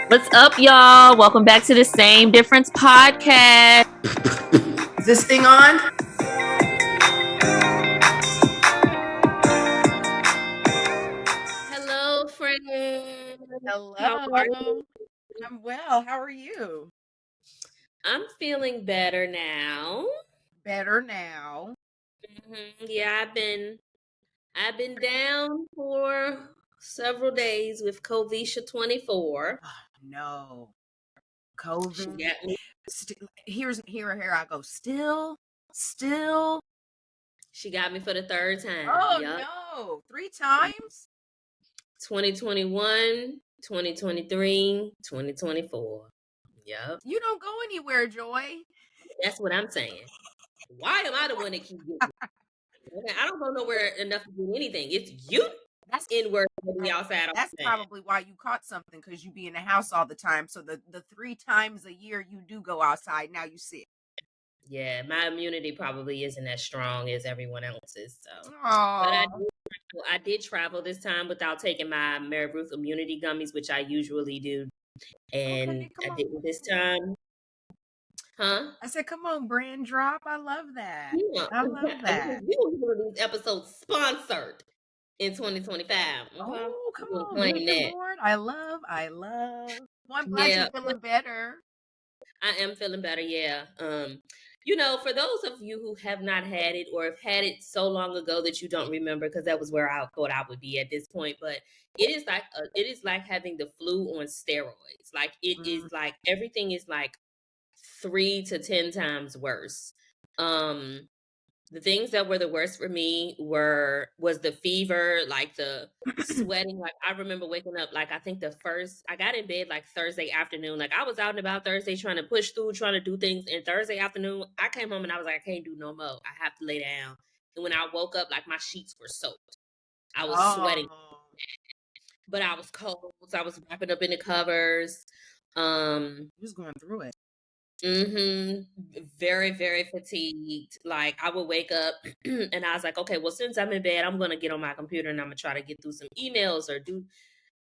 What's up, y'all? Welcome back to the Same Difference podcast. Is this thing on? Hello, friend. Hello. How are you? I'm well. How are you? I'm feeling better now. Better now. Yeah, I've been down for several days with Covisha 24. Oh, no. She COVID. got me. Here I go. Still. She got me for the third time. Oh Yup. no. 3 times? 2021, 2023, 2024. Yup. You don't go anywhere, Joy. That's what I'm saying. Why am I the one that keeps getting it? Okay, I don't go nowhere enough to do anything. It's you That's in work be outside all that's the time. probably why you caught something, because you be in the house all the time. So the 3 times a year you do go outside, now you sick. Yeah, my immunity probably isn't as strong as everyone else's. So, but Oh. I did travel this time without taking my Mary Ruth immunity gummies, which I usually do, and Okay, come I on. didn't this time. Huh? I said, come on, brand drop. I love that. Yeah, I love that. we will hear these episodes sponsored in 2025. Okay, Oh, come we will on. claim Good that. Lord. I love. Well, I'm glad Yeah, you're feeling better. I am feeling better, yeah. For those of you who have not had it or have had it so long ago that you don't remember, because that was where I thought I would be at this point, but it is like having the flu on steroids. Like it is like everything is like 3 to 10 times worse. The things that were the worst for me was the fever, like the sweating. Like I remember waking up, like I got in bed like Thursday afternoon. Like I was out and about Thursday trying to push through, trying to do things. And Thursday afternoon, I came home and I was like, I can't do no more. I have to lay down. And when I woke up, like my sheets were soaked. I was sweating, Oh, but I was cold. So I was wrapping up in the covers. just going through it. Very, very fatigued. Like I would wake up and I was like, okay, well, since I'm in bed, I'm gonna get on my computer and I'm gonna try to get through some emails or do.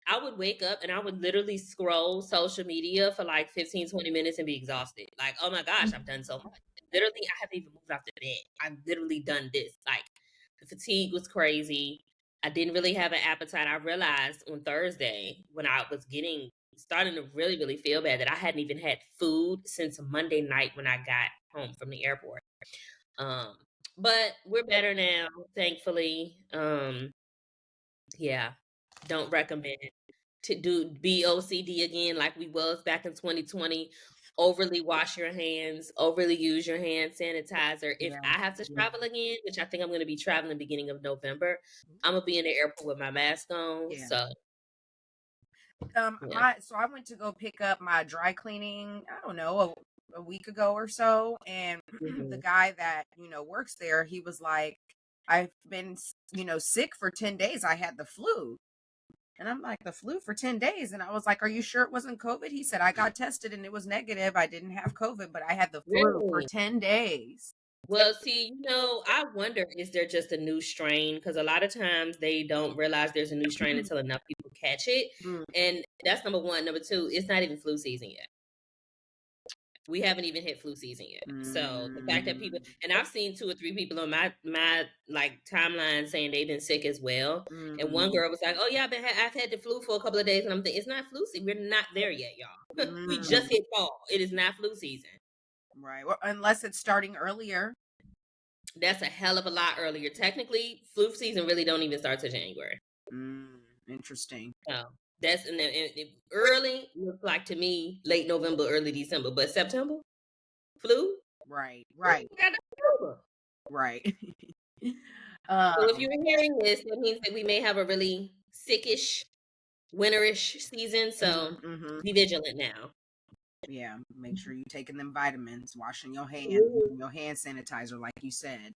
I would wake up and I would literally scroll social media for like 15, 20 minutes and be exhausted. Like, oh my gosh, I've done so much. Literally, I haven't even moved off the bed. I've literally done this. Like the fatigue was crazy. I didn't really have an appetite. I realized on Thursday when I was starting to really, really feel bad that I hadn't even had food since Monday night when I got home from the airport. But we're better now, thankfully. Yeah, don't recommend to be OCD again like we was back in 2020. Overly wash your hands, overly use your hand sanitizer. If I have to travel again, which I think I'm going to be traveling beginning of November, I'm gonna be in the airport with my mask on. Yeah. So So I went to go pick up my dry cleaning, I don't know, a week ago or so, and the guy that, works there, he was like, I've been, sick for 10 days. I had the flu. And I'm like, the flu for 10 days? And I was like, are you sure it wasn't COVID? He said, I got tested and it was negative. I didn't have COVID, but I had the flu for 10 days. Well, see, I wonder, is there just a new strain? Because a lot of times they don't realize there's a new strain until enough people catch it. And that's number one. Number two, it's not even flu season yet. We haven't even hit flu season yet. So the fact that people, and I've seen 2 or 3 people on my like timeline saying they've been sick as well. And one girl was like, "Oh yeah, I've had the flu for a couple of days," and I'm thinking it's not flu season. We're not there yet, y'all. We just hit fall. It is not flu season. Right. Well, unless it's starting earlier. That's a hell of a lot earlier. Technically, flu season really don't even start till January. Interesting. So that's and early looks like to me late November, early December, but September flu. Right. Right. So if you're hearing this, that means that we may have a really sickish, winterish season. So be vigilant now. Yeah, make sure you're taking them vitamins, washing your hands, using your hand sanitizer, like you said.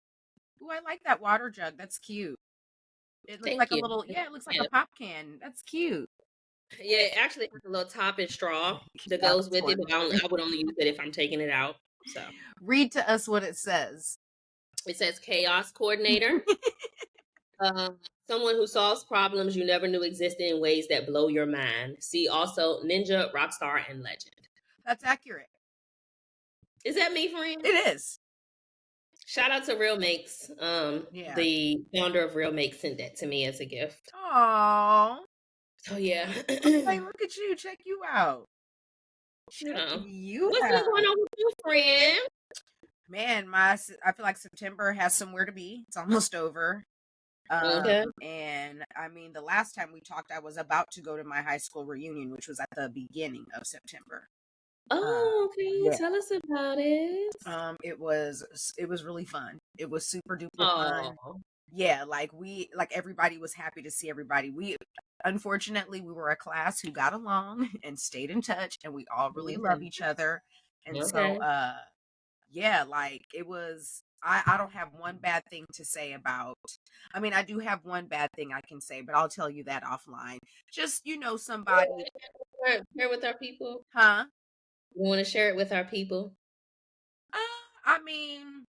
Ooh, I like that water jug. That's cute. It looks like a little, it looks like a pop can. That's cute. Yeah, it actually has a little top and straw that goes with it, but I would only use it if I'm taking it out. So read to us what it says. It says chaos coordinator. Someone who solves problems you never knew existed in ways that blow your mind. See also ninja, rock star, and legend. That's accurate. Is that me, friend? It is. Shout out to Real Makes. Yeah. The founder of Real Makes sent that to me as a gift. Oh, So yeah. hey, look at you. Check you out. You Check know. you What's been going out. on with you, friend? Man, I feel like September has somewhere to be. It's almost over. Okay. And I mean, the last time we talked, I was about to go to my high school reunion, which was at the beginning of September. Uh, Oh, okay. yeah. Tell us about it. It was really fun. It was super duper fun. Oh. Yeah, like everybody was happy to see everybody. We unfortunately we were a class who got along and stayed in touch, and we all really love Okay. each other. And so Okay. yeah, like it was I don't have one bad thing to say about. I mean, I do have one bad thing I can say, but I'll tell you that offline. Just, somebody, Share with our people. huh? You want to share it with our people? I mean,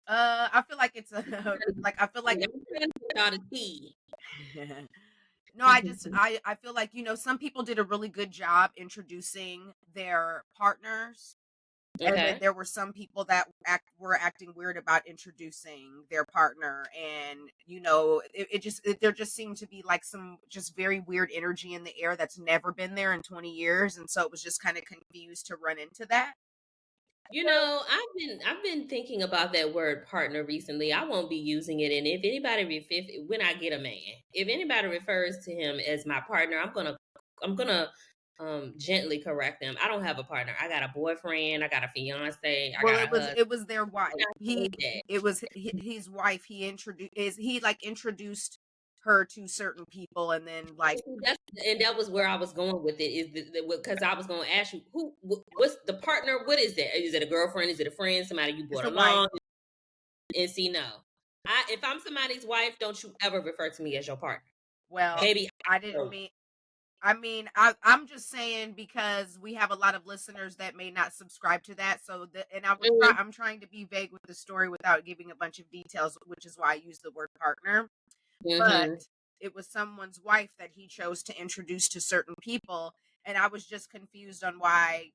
I feel like it's a like I feel like I'm trying to get y'all the tea. no, I feel like, some people did a really good job introducing their partners. And then Okay. there were some people that were acting weird about introducing their partner, and there just seemed to be like some just very weird energy in the air that's never been there in 20 years, and so it was just kind of confused to run into that. You know, I've been thinking about that word partner recently. I won't be using it, and if anybody when I get a man, if anybody refers to him as my partner, I'm gonna gently correct them. I don't have a partner. I got a boyfriend. I got a fiance. I Well, got it a was husband. it was their wife. I He hate that. it was his wife. He like introduced her to certain people, and then like That was where I was going with it. Is because I was going to ask you what's the partner? What is that? Is it a girlfriend? Is it a friend? Somebody you it's brought the wife. along? And see, no. If I'm somebody's wife, don't you ever refer to me as your partner, Well, baby. I didn't mean. I mean, I'm just saying because we have a lot of listeners that may not subscribe to that. So, and Mhm, I'm trying to be vague with the story without giving a bunch of details, which is why I use the word partner. But mhm. it was someone's wife that he chose to introduce to certain people. And I was just confused on why,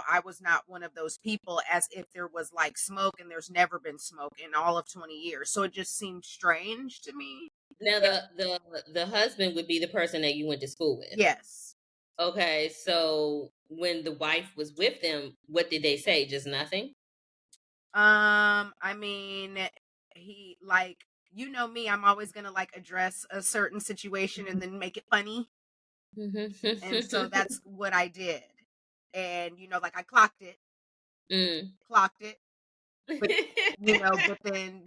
I was not one of those people, as if there was like smoke, and there's never been smoke in all of 20 years. So it just seemed strange to me. Now the husband would be the person that you went to school with. Yes. Okay, so when the wife was with them, what did they say? Just nothing. I mean, he like you know me, I'm always gonna like address a certain situation and then make it funny. Mhm. And so that's what I did. And like I clocked it, but but then,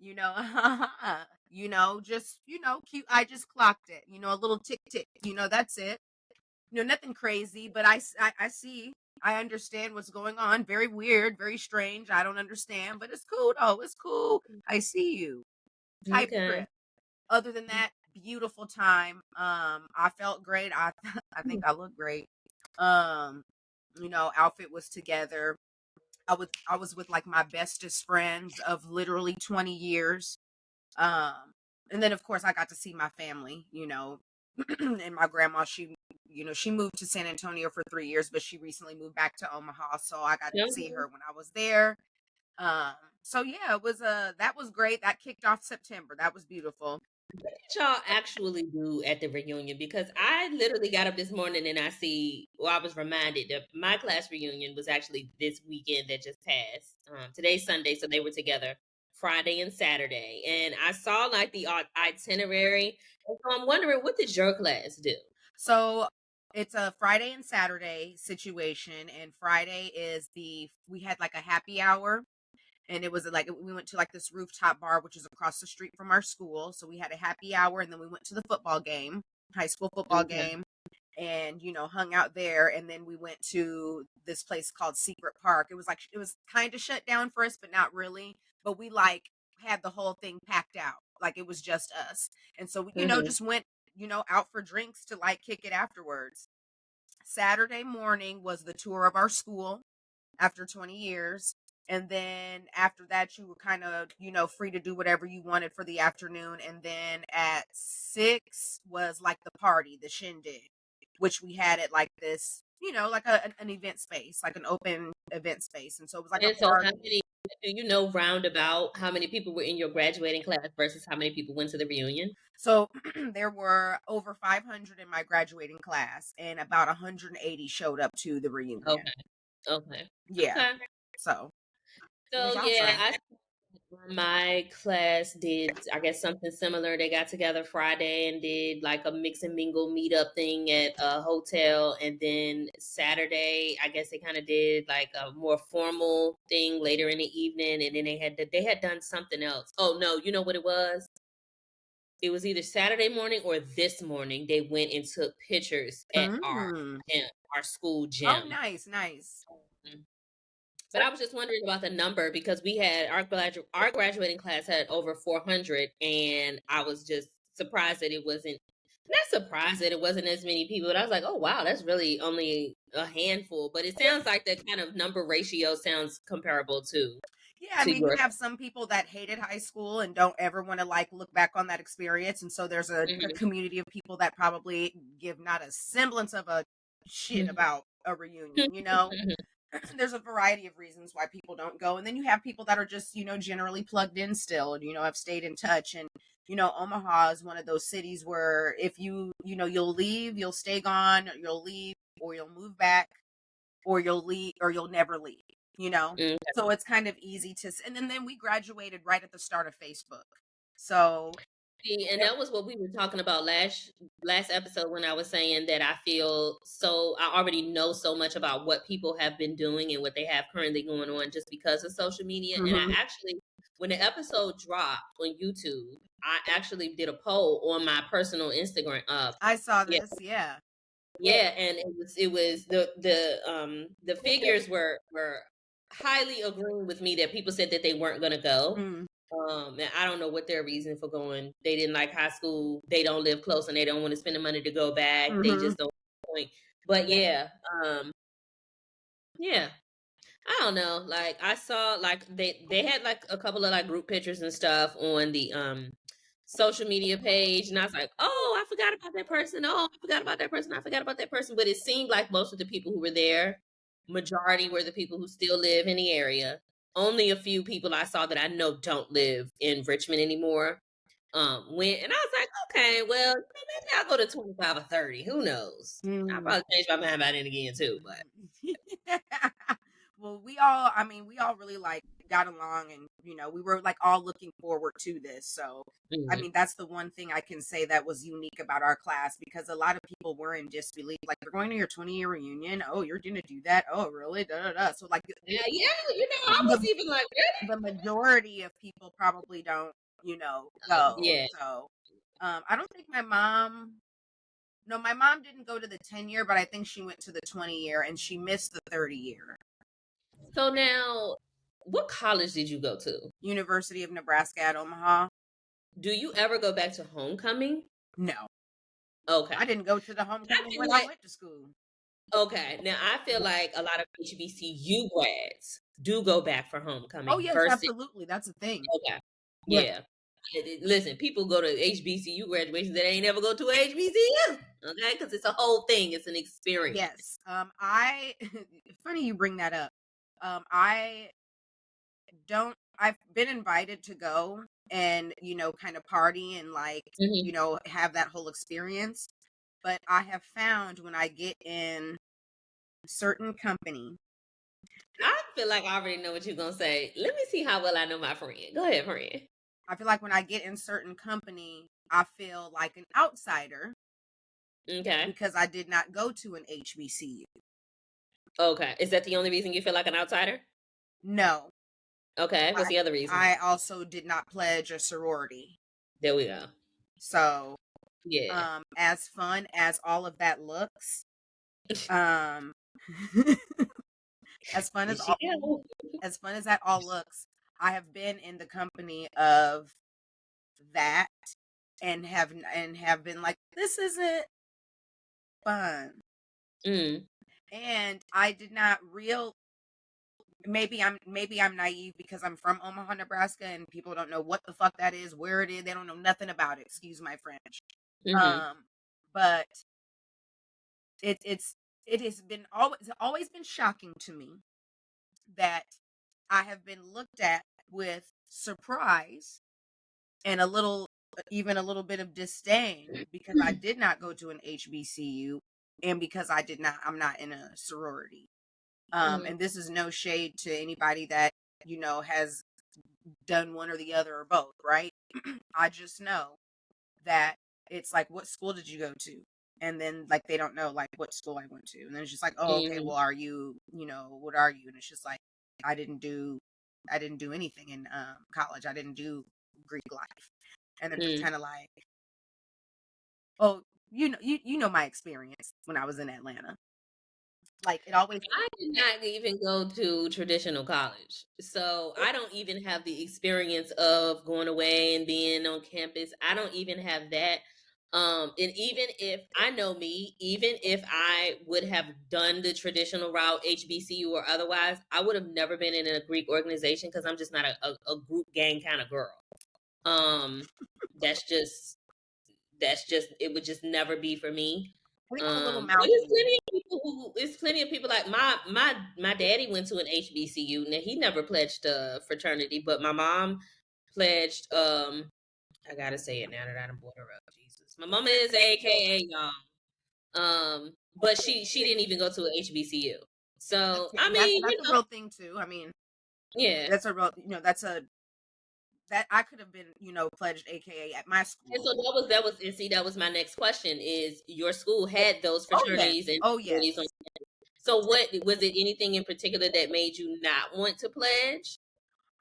you know, just cute. I just clocked it, a little tick tick, that's it. Nothing crazy, but I see, I understand what's going on. Very weird, very strange. I don't understand, but it's cool though. It's cool. I see you. Type Okay. trip. Other than that, beautiful time. I felt great. I I think I look great. Um, outfit was together. I was with like my bestest friends of literally 20 years. Um, and then of course I got to see my family, and my grandma, she moved to San Antonio for 3 years, but she recently moved back to Omaha. So I got to see Okay. her when I was there. So yeah, it was that was great. That kicked off September. That was beautiful. What did y'all actually do at the reunion? Because I literally got up this morning and I was reminded that my class reunion was actually this weekend that just passed. Today's Sunday, so they were together Friday and Saturday. And I saw like the itinerary. And so I'm wondering, what did your class do? So it's a Friday and Saturday situation, and Friday is we had like a happy hour, and it was like we went to like this rooftop bar which is across the street from our school. So we had a happy hour, and then we went to the football game, high school football Okay. game, and hung out there. And then we went to this place called Secret Park. It was kind of shut down for us, but not really. But we like had the whole thing packed out, like it was just us. And so we Hmm. just went out for drinks to like kick it afterwards. Saturday morning was the tour of our school after 20 years. And then after that, you were kind of, free to do whatever you wanted for the afternoon. And then at 6 was like the party, the shindig, which we had at like this, like an event space, like an open event space. And so it was like a And so how party. many do you know roundabout how many people were in your graduating class versus how many people went to the reunion? So there were over 500 in my graduating class, and about 180 showed up to the reunion. Okay. Okay. Yeah. Okay. So what was So y'all yeah, say? my class did, I guess, something similar. They got together Friday and did like a mix and mingle meetup thing at a hotel, and then Saturday, I guess they kind of did like a more formal thing later in the evening, and then they had done something else. Oh no, you know what it was? It was either Saturday morning or this morning. They went and took pictures at our Mm. gym, our school Oh, gym. nice, nice. Mhm. But I was just wondering about the number because we had our graduating class had over 400, and I was just surprised that it wasn't not surprised that it wasn't as many people. But I was like, oh wow, that's really only a handful. But it sounds like the kind of number ratio sounds comparable Yeah, I to mean, you yours. have some people that hated high school and don't ever want to like look back on that experience, and so there's a Mhm. community of people that probably give not a semblance of a shit about a reunion. There's a variety of reasons why people don't go, and then you have people that are just generally plugged in still, and have stayed in touch. And Omaha is one of those cities where if you'll leave, you'll stay gone, or you'll leave, or you'll move back, or you'll leave, or you'll never leave. Mm. So it's kind of easy to, and then we graduated right at the start of Facebook. So See, and it, that was what we were talking about last episode when I was saying that I feel so I already know so much about what people have been doing and what they have currently going on just because of social media. And Mhm. I actually, when the episode dropped on YouTube, I actually did a poll on my personal Instagram. I saw Yeah, this. Yeah. yeah, and it was the figures were highly agreeing with me that people said that they weren't going to go. Mm. And I don't know what their reason for going. They didn't like high school. They don't live close, and they don't want to spend the money to go back. They Hmm. just don't point. But um, yeah. I don't know. Like I saw, like they had like a couple of like group pictures and stuff on the social media page, and I was like, oh, I forgot about that person. Oh, I forgot about that person. I forgot about that person. But it seemed like most of the people who were there, majority were the people who still live in the area. Only a few people I saw that I know don't live in Richmond anymore. Went, and I was like, okay, well, maybe I'll go to 25 or 30. Who knows? I'll Mm. probably change my mind by then again too. But Well, I mean, we all really like got along, and we were like all looking forward to this. So, I mhm. mean, that's the one thing I can say that was unique about our class, because a lot of people were in disbelief. Like, you're going to your 20-year reunion. Oh, you're going to do that. Oh, really? Da, da, da. So, like, Yeah, yeah, I was the, even like, the majority of people probably don't, really? go. Yeah. So, I don't think my mom. No, my mom didn't go to the 10-year, but I think she went to the 20-year, and she missed the 30-year. So now, what college did you go to? University of Nebraska at Omaha. Do you ever go back to homecoming? No, I Okay. didn't go to the I homecoming feel when I like went to school. okay. Now I feel like a lot of HBCU grads do go back for Oh homecoming yes, versus absolutely. That's a thing. okay. Yeah. Yeah. Listen, people go to HBCU graduations that ain't never go to a HBCU. Okay, because it's a whole thing. It's an experience. Yes. I funny you bring that up. I don't I've been invited to go and, kind of party and like, Mhm. have that whole experience. But I have found when I get in certain company, I feel like I already know what you're gonna say. Let me see how well I know my friend. Go ahead, friend. I feel like when I get in certain company, I feel like an outsider Okay. because I did not go to an HBCU. Okay. Is that the only reason you feel like an outsider? No, Okay. What's I the other reason? I also did not pledge a sorority. There we go. So, Yeah. as fun as all of that looks, um, as fun Here as she all go. as fun as that all looks, I have been in the company of that and have been like, this isn't fun. Mm. And I did not maybe I'm naive because I'm from Omaha, Nebraska, and people don't know what the fuck that is, where it is. They don't know nothing about it. Excuse my French. Mhm. But it's it has been always been shocking to me that I have been looked at with surprise and even a little bit of disdain because I did not go to an HBCU and because I'm not in a sorority. Mhm. And this is no shade to anybody that, has done one or the other or both, right? I just know that it's like, what school did you go to? And then like they don't know like what school I went to. And then it's just like, oh, okay, Mhm. well, are you, what are you? And it's just like I didn't do I didn't do anything in college. I didn't do Greek life. And they're just Mhm. kind of like, oh, you know my experience when I was in Atlanta. Like it always I did not even go to traditional college. So I don't even have the experience of going away and being on campus. I don't even have that. And even if I know me, even if I would have done the traditional route, HBCU or otherwise, I would have never been in a Greek organization because I'm just not a group gang kind of girl. Um, that's just it would just never be for me. I think I'm a little But it's mouthy. plenty of people it's plenty of people like my daddy went to an HBCU. Now he never pledged fraternity, but my mom pledged. I gotta say it now that I done brought her up. Jesus, my mama is AKA y'all. But she didn't even go to an HBCU. So I And mean, that's a real thing too. I mean, yeah. that's a real, that I could have been, pledged AKA at my And school. so and see that was my next question: is your school had those Oh yes. fraternities and Oh sororities on? yes. So what was it anything in particular that made you not want to pledge?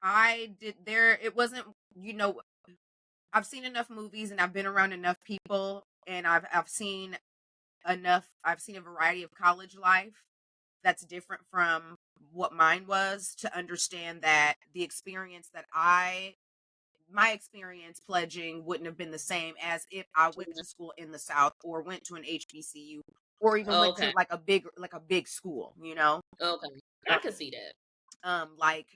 I did there it wasn't, you know, I've seen enough movies and I've been around enough people and I've seen a variety of college life that's different from what mine was to understand that my experience pledging wouldn't have been the same as if I went to school in the South or went to an HBCU or even went to Okay, like a big school, you know? okay, I can see that. Like,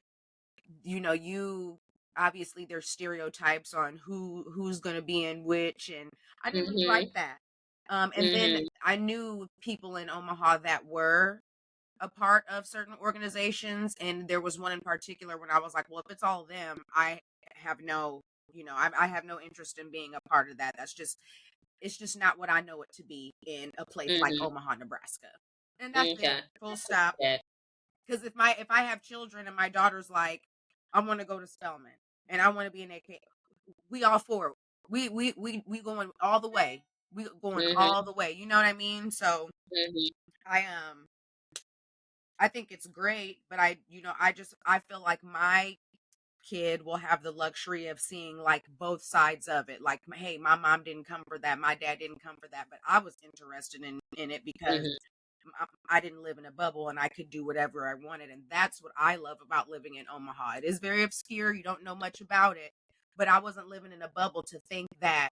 you obviously there's stereotypes on who's going to be in which, and I didn't really like Mhm, that. And then mhm, I knew people in Omaha that were a part of certain organizations, and there was one in particular when I was like, well, if it's all them, I have no, I have no interest in being a part of that. It's just not what I know it to be in a place like mhm. Omaha, Nebraska. And that's it. Okay, Full stop. that. Because if I have children and my daughter's like, I want to go to Spelman and I want to be an AK, we all for it. We going all the way. We going Mhm, all the way. You know what I mean? So mhm, I I think it's great, but I feel like my kid will have the luxury of seeing like both sides of it. Like, hey, my mom didn't come for that, my dad didn't come for that, but I was interested in it because mhm. I didn't live in a bubble and I could do whatever I wanted. And that's what I love about living in Omaha. It is very obscure. You don't know much about it, but I wasn't living in a bubble to think that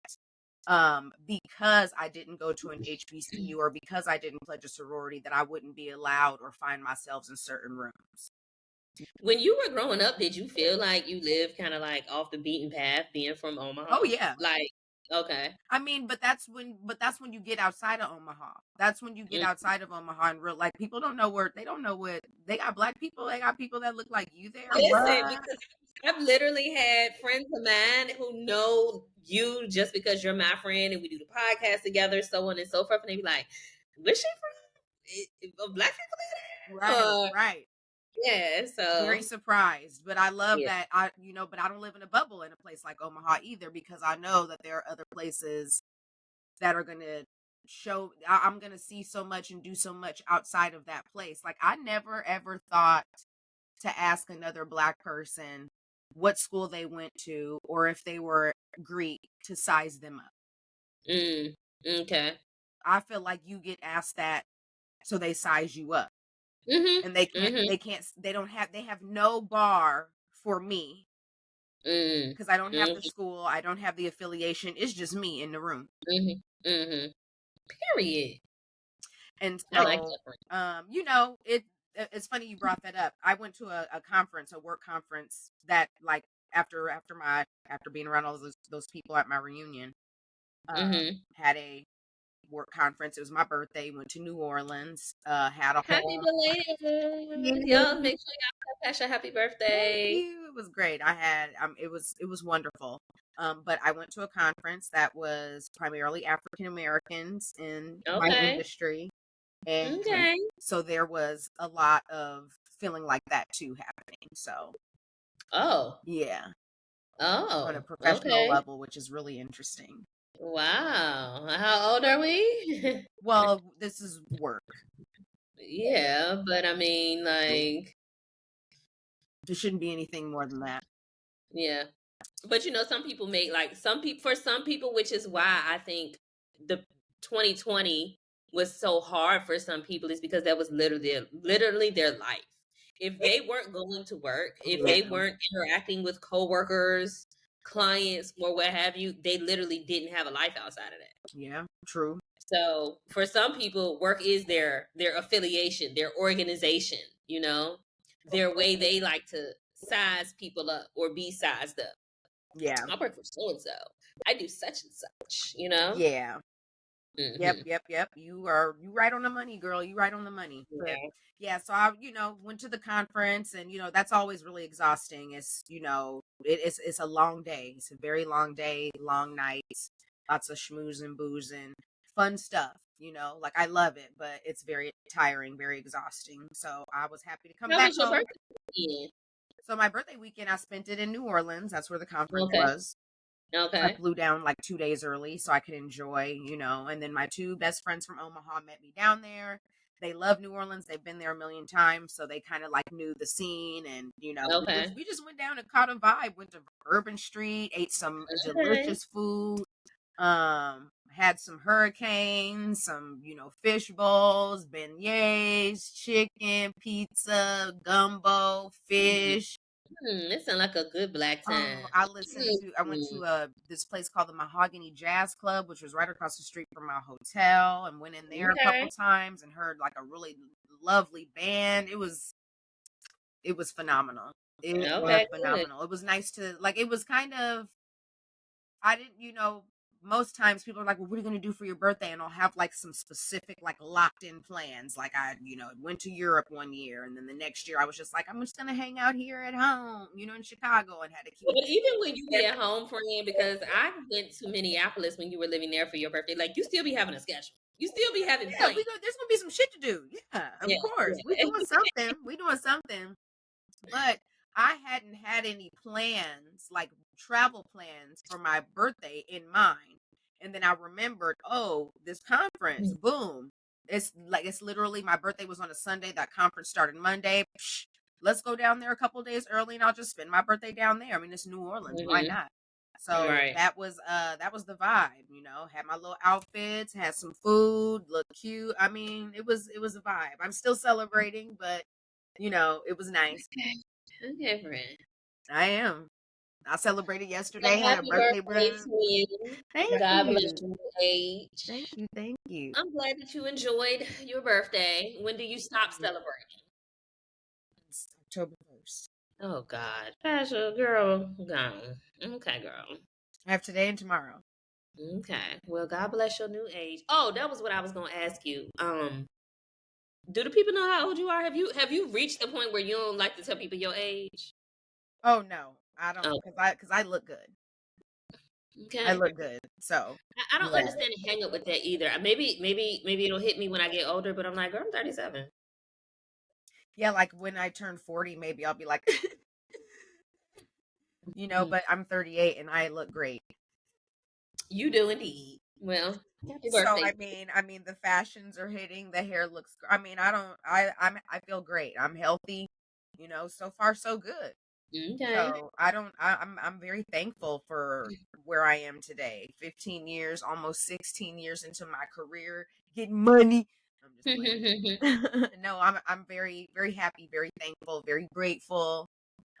because I didn't go to an HBCU or because I didn't pledge a sorority that I wouldn't be allowed or find myself in certain rooms. When you were growing up, did you feel like you lived kind of like off the beaten path, being from Oh Omaha? yeah. Like, okay, I mean, but that's when you get outside of Omaha. That's when you get mm. outside of Omaha and real like people don't know what they got black people, they got people that look like you there. Listen, What? because I've literally had friends of mine who know you just because you're my friend and we do the podcast together, so on and so forth. And they be like, "Where's she from? Black people in Right, there?" Or right. yeah, Very so surprised. But I love yeah. that but I don't live in a bubble in a place like Omaha either because I know that there are other places that are going to I'm going to see so much and do so much outside of that place. Like I never ever thought to ask another black person what school they went to or if they were Greek to size them up. Mm, okay. I feel like you get asked that so they size you up. Mhm. And they can't Mhm. they can't they have no bar for me Mm. because I don't have the Mhm. school, I don't have the affiliation. It's just me in the room. Mhm. Mhm. Period. And I like so that for you. it it's funny you brought that up. I went to a conference, a work conference that like after being around all those people at my reunion, had a work conference. It was my birthday. Went to New Orleans. Had a Happy whole belated. yeah. Y'all make sure y'all tell Pasha happy Thank birthday. you. It was great. I had it was wonderful. But I went to a conference that was primarily African Americans in my Okay. industry, and Okay. so there was a lot of feeling like that too happening. So Oh. yeah, on a Oh. professional Okay. level, which is really interesting. Wow. How old are we? Well, this is work. Yeah, but I mean, like, There shouldn't be anything more than that. yeah. But some people make like some people for some people, which is why I think the 2020 was so hard for some people is because that was literally their life. If they weren't going to work, if Yeah, they weren't interacting with coworkers, clients, or what have you, they literally didn't have a life outside of that. yeah, true. So for some people, work is their affiliation, their organization, their way they like to size people up or be sized up. Yeah, I work for so and so. I do such and such. yeah. Yep, Hmm. yep, yep. You right on the money, girl. You right on the money. But Yeah. yeah, so I, went to the conference, and that's always really exhausting. It's, it's a long day. It's a very long day, long nights, lots of schmoozing, boozing, fun stuff. Like I love it, but it's very tiring, very exhausting. So I was happy to come How back was your home. birthday weekend? So my birthday weekend, I spent it in New Orleans. That's where the conference Okay. was. I Okay. flew down like 2 days early so I could enjoy, and then my two best friends from Omaha met me down there. They love New Orleans. They've been there a million times, so they kind of like knew the scene, and we just Okay. we just went down and caught a vibe. Went to Urban Street, ate some Okay. delicious food. Had some hurricanes, some fish bowls, beignets, chicken, pizza, gumbo, fish. It sounds like a good black Oh, time. I went to this place called the Mahogany Jazz Club, which was right across the street from my hotel, and went in there a couple Okay. times and heard like a really lovely band. It was phenomenal. It was Okay. Good. phenomenal. It was nice to like it was kind of I didn't, most times people are like, well, what are you going to do for your birthday? And I'll have like some specific, like locked in plans. Like I, went to Europe one year. And then the next year I was just like, I'm just going to hang out here at home, in Chicago, and had a cute. But even when you be at home, friend, because I went to Minneapolis when you were living there for your birthday, like you still be having a schedule. You still be having Yeah, plans. there's going to be some shit to do. Yeah, of Yeah. course. We Yeah. doing something. We doing something. But I hadn't had any plans, like travel plans for my birthday in mind. And then I remembered, oh, this conference, boom. It's literally my birthday was on a Sunday. That conference started Monday. Psh, let's go down there a couple days early and I'll just spend my birthday down there. I mean, it's New Orleans. Why Hmm. not? So Right. that was the vibe, had my little outfits, had some food, looked cute. I mean, it was a vibe. I'm still celebrating, but it was nice. Okay. Okay, friend. I am. I celebrated Well, yesterday, had a happy birthday birthday brunch. to you. Thank God bless you. your age. Thank you. Thank you. I'm glad that you enjoyed your birthday. When do you stop celebrating? It's October 1st. Oh God, Pasha, girl, gone. Okay, girl. I have today and tomorrow. Okay. Well, God bless your new age. Oh, that was what I was gonna ask you. Do the people know how old you are? Have you reached the point where you don't like to tell people your age? Oh no, I don't, Oh, because I look good. I okay. look good. So I don't yeah, understand the hang up with that either. Maybe it'll hit me when I get older, but I'm like, girl, I'm 37. yeah. Like when I turn 40, maybe I'll be like, But I'm 38 and I look great. You do indeed. Well, happy So birthday. I mean, the fashions are hitting. The hair looks. I mean, I don't. I feel great. I'm healthy. So far so good. Okay. So I don't. I'm very thankful for where I am today. 15 years, almost 16 years into my career, getting money. I'm just playing. No, I'm very very happy, very thankful, very grateful.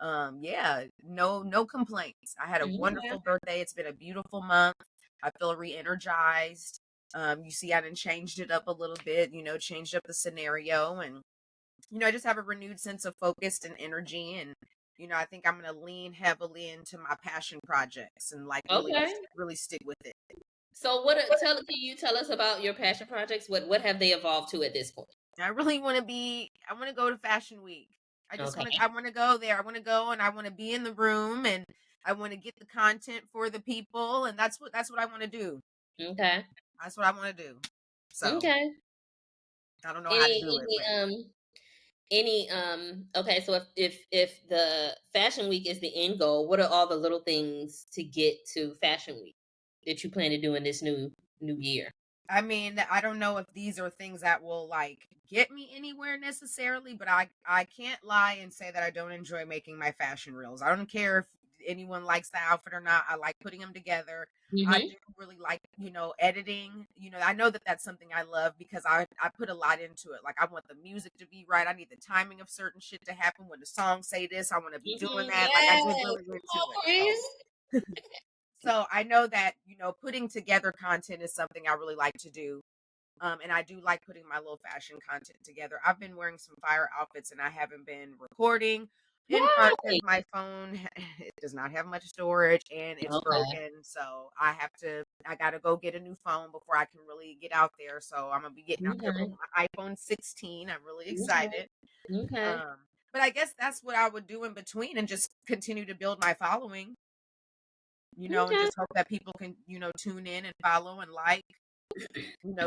Yeah, no complaints. I had a Okay. wonderful birthday. It's been a beautiful month. I feel re-energized. You see, I done changed it up a little bit. Changed up the scenario, and I just have a renewed sense of focus and energy, and I think I'm going to lean heavily into my passion projects and like really Okay. really stick with it. So can you tell us about your passion projects? What have they evolved to at this point? I really want to I want to go to Fashion Week. Okay. I want to go there. I want to go and I want to be in the room and I want to get the content for the people, and that's what I want to do. Okay. That's what I want to do. So, Okay. I don't know how to Any do it, but okay, so if the fashion week is the end goal, what are all the little things to get to fashion week that you plan to do in this new year? I mean, I don't know if these are things that will like get me anywhere necessarily, but I can't lie and say that I don't enjoy making my fashion reels. I don't care if anyone likes the outfit or not. I like putting them together. I Mhm. do really like, editing. I know that that's something I love because I put a lot into it. Like I want the music to be right. I need the timing of certain shit to happen when the songs say this. I want to be doing Mhm. that. Like I Yes. get really Oh, into it. Chris. So I know that, putting together content is something I really like to do. And I do like putting my little fashion content together. I've been wearing some fire outfits and I haven't been recording in part because Why? my phone it does not have much storage and it's Okay. broken. So I gotta go get a new phone before I can really get out there. So I'm gonna be getting out there with Okay. my iPhone 16. I'm really Okay. excited. Okay. But I guess that's what I would do in between and just continue to build my following, and Okay. just hope that people can, tune in and follow and like,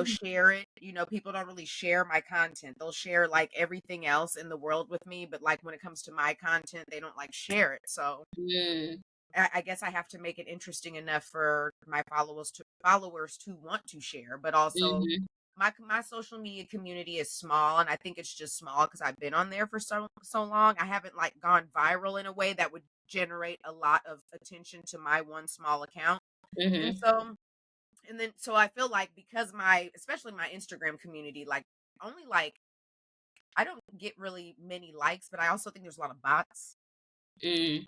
share it. People don't really share my content. They'll share like everything else in the world with me, but like when it comes to my content, they don't like share it. So Mm. I guess I have to make it interesting enough for my followers to want to share, but also Mhm. my social media community is small, and I think it's just small because I've been on there for so long. I haven't like gone viral in a way that would generate a lot of attention to my one small account. And Mhm. so I feel like because especially my Instagram community, like only like I don't get really many likes, but I also think there's a lot of bots. Mm.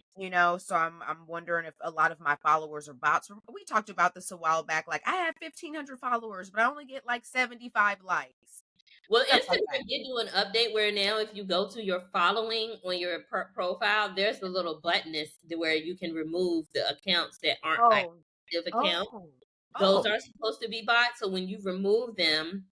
So I'm wondering if a lot of my followers are bots. We talked about this a while back. Like I have 1,500 followers, but I only get like 75 likes, Well, stuff like Instagram that. did do an update where now if you go to your following on your profile, there's a little button where you can remove the accounts that aren't like Oh, active accounts. oh, Those oh. are supposed to be bots. So when you remove them,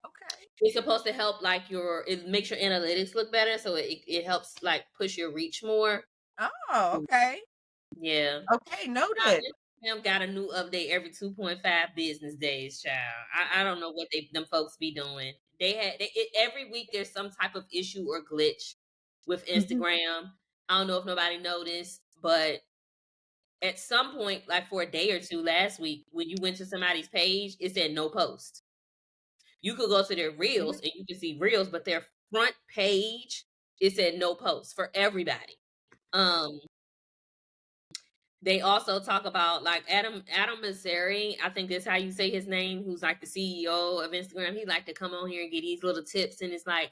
Okay. it's supposed to help like it makes your analytics look better. So it helps like push your reach more. Oh, okay. Yeah. Okay, noted. Instagram got a new update every 2.5 business days, child. I don't know what them folks be doing. Every week there's some type of issue or glitch with Instagram. I don't know if nobody noticed, but at some point, like for a day or two last week, when you went to somebody's page, it said no post. You could go to their reels and you can see reels, but their front page, it said no post for everybody. Um, They also talk about like Adam Mazzari, I think that's how you say his name, who's like the CEO of Instagram. He like to come on here and get these little tips, and it's like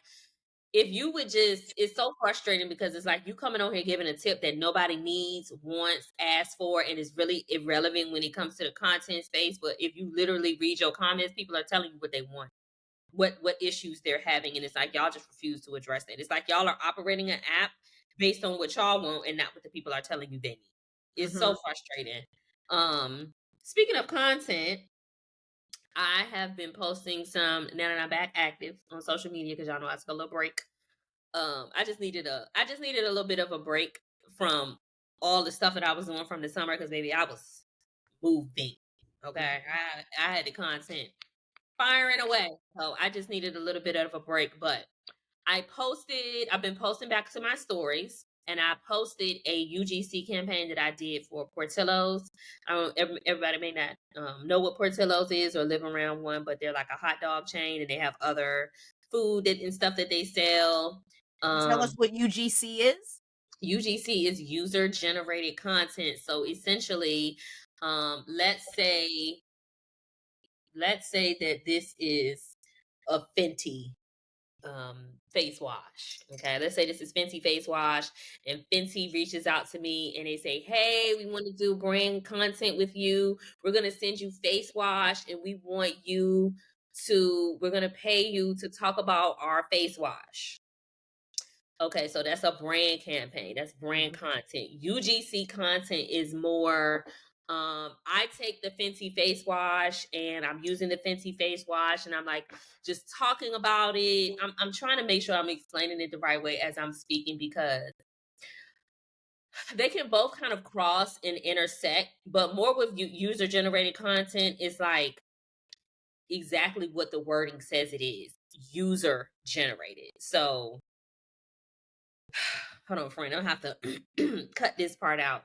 if you would just, it's so frustrating because it's like you coming on here giving a tip that nobody needs, wants, asks for, and is really irrelevant when it comes to the content space. But if you literally read your comments, people are telling you what they want, what issues they're having, and it's like y'all just refuse to address that. It's like y'all are operating an app based on what y'all want and not what the people are telling you they need. It's Mm-hmm. so frustrating. Speaking of content, I have been posting some now that I'm back active on social media because y'all know I took a little break. I just needed a little bit of a break from all the stuff that I was doing from the summer because maybe I was moving. Okay. I had the content firing away. So I just needed a little bit of a break. But I've been posting back to my stories, and I posted a UGC campaign that I did for Portillo's. Everybody may not know what Portillo's is or live around one, but they're like a hot dog chain and they have other food and stuff that they sell. Tell us Um, what UGC is. UGC is user generated content. So essentially, um, let's say let's say that this is a Fenty face wash. Okay, let's say this is Fenty face wash, and Fenty reaches out to me and they say, "Hey, we want to do brand content with you. We're gonna send you face wash, and we're gonna pay you to talk about our face wash." Okay, so that's a brand campaign. That's brand Mhm. content. UGC content is more I take the Fenty face wash and I'm using the Fenty face wash and I'm like just talking about it. I'm trying to make sure I'm explaining it the right way as I'm speaking because they can both kind of cross and intersect, but more with user generated content is like exactly what the wording says it is, user generated. So hold on, friend. I'll have to cut this part out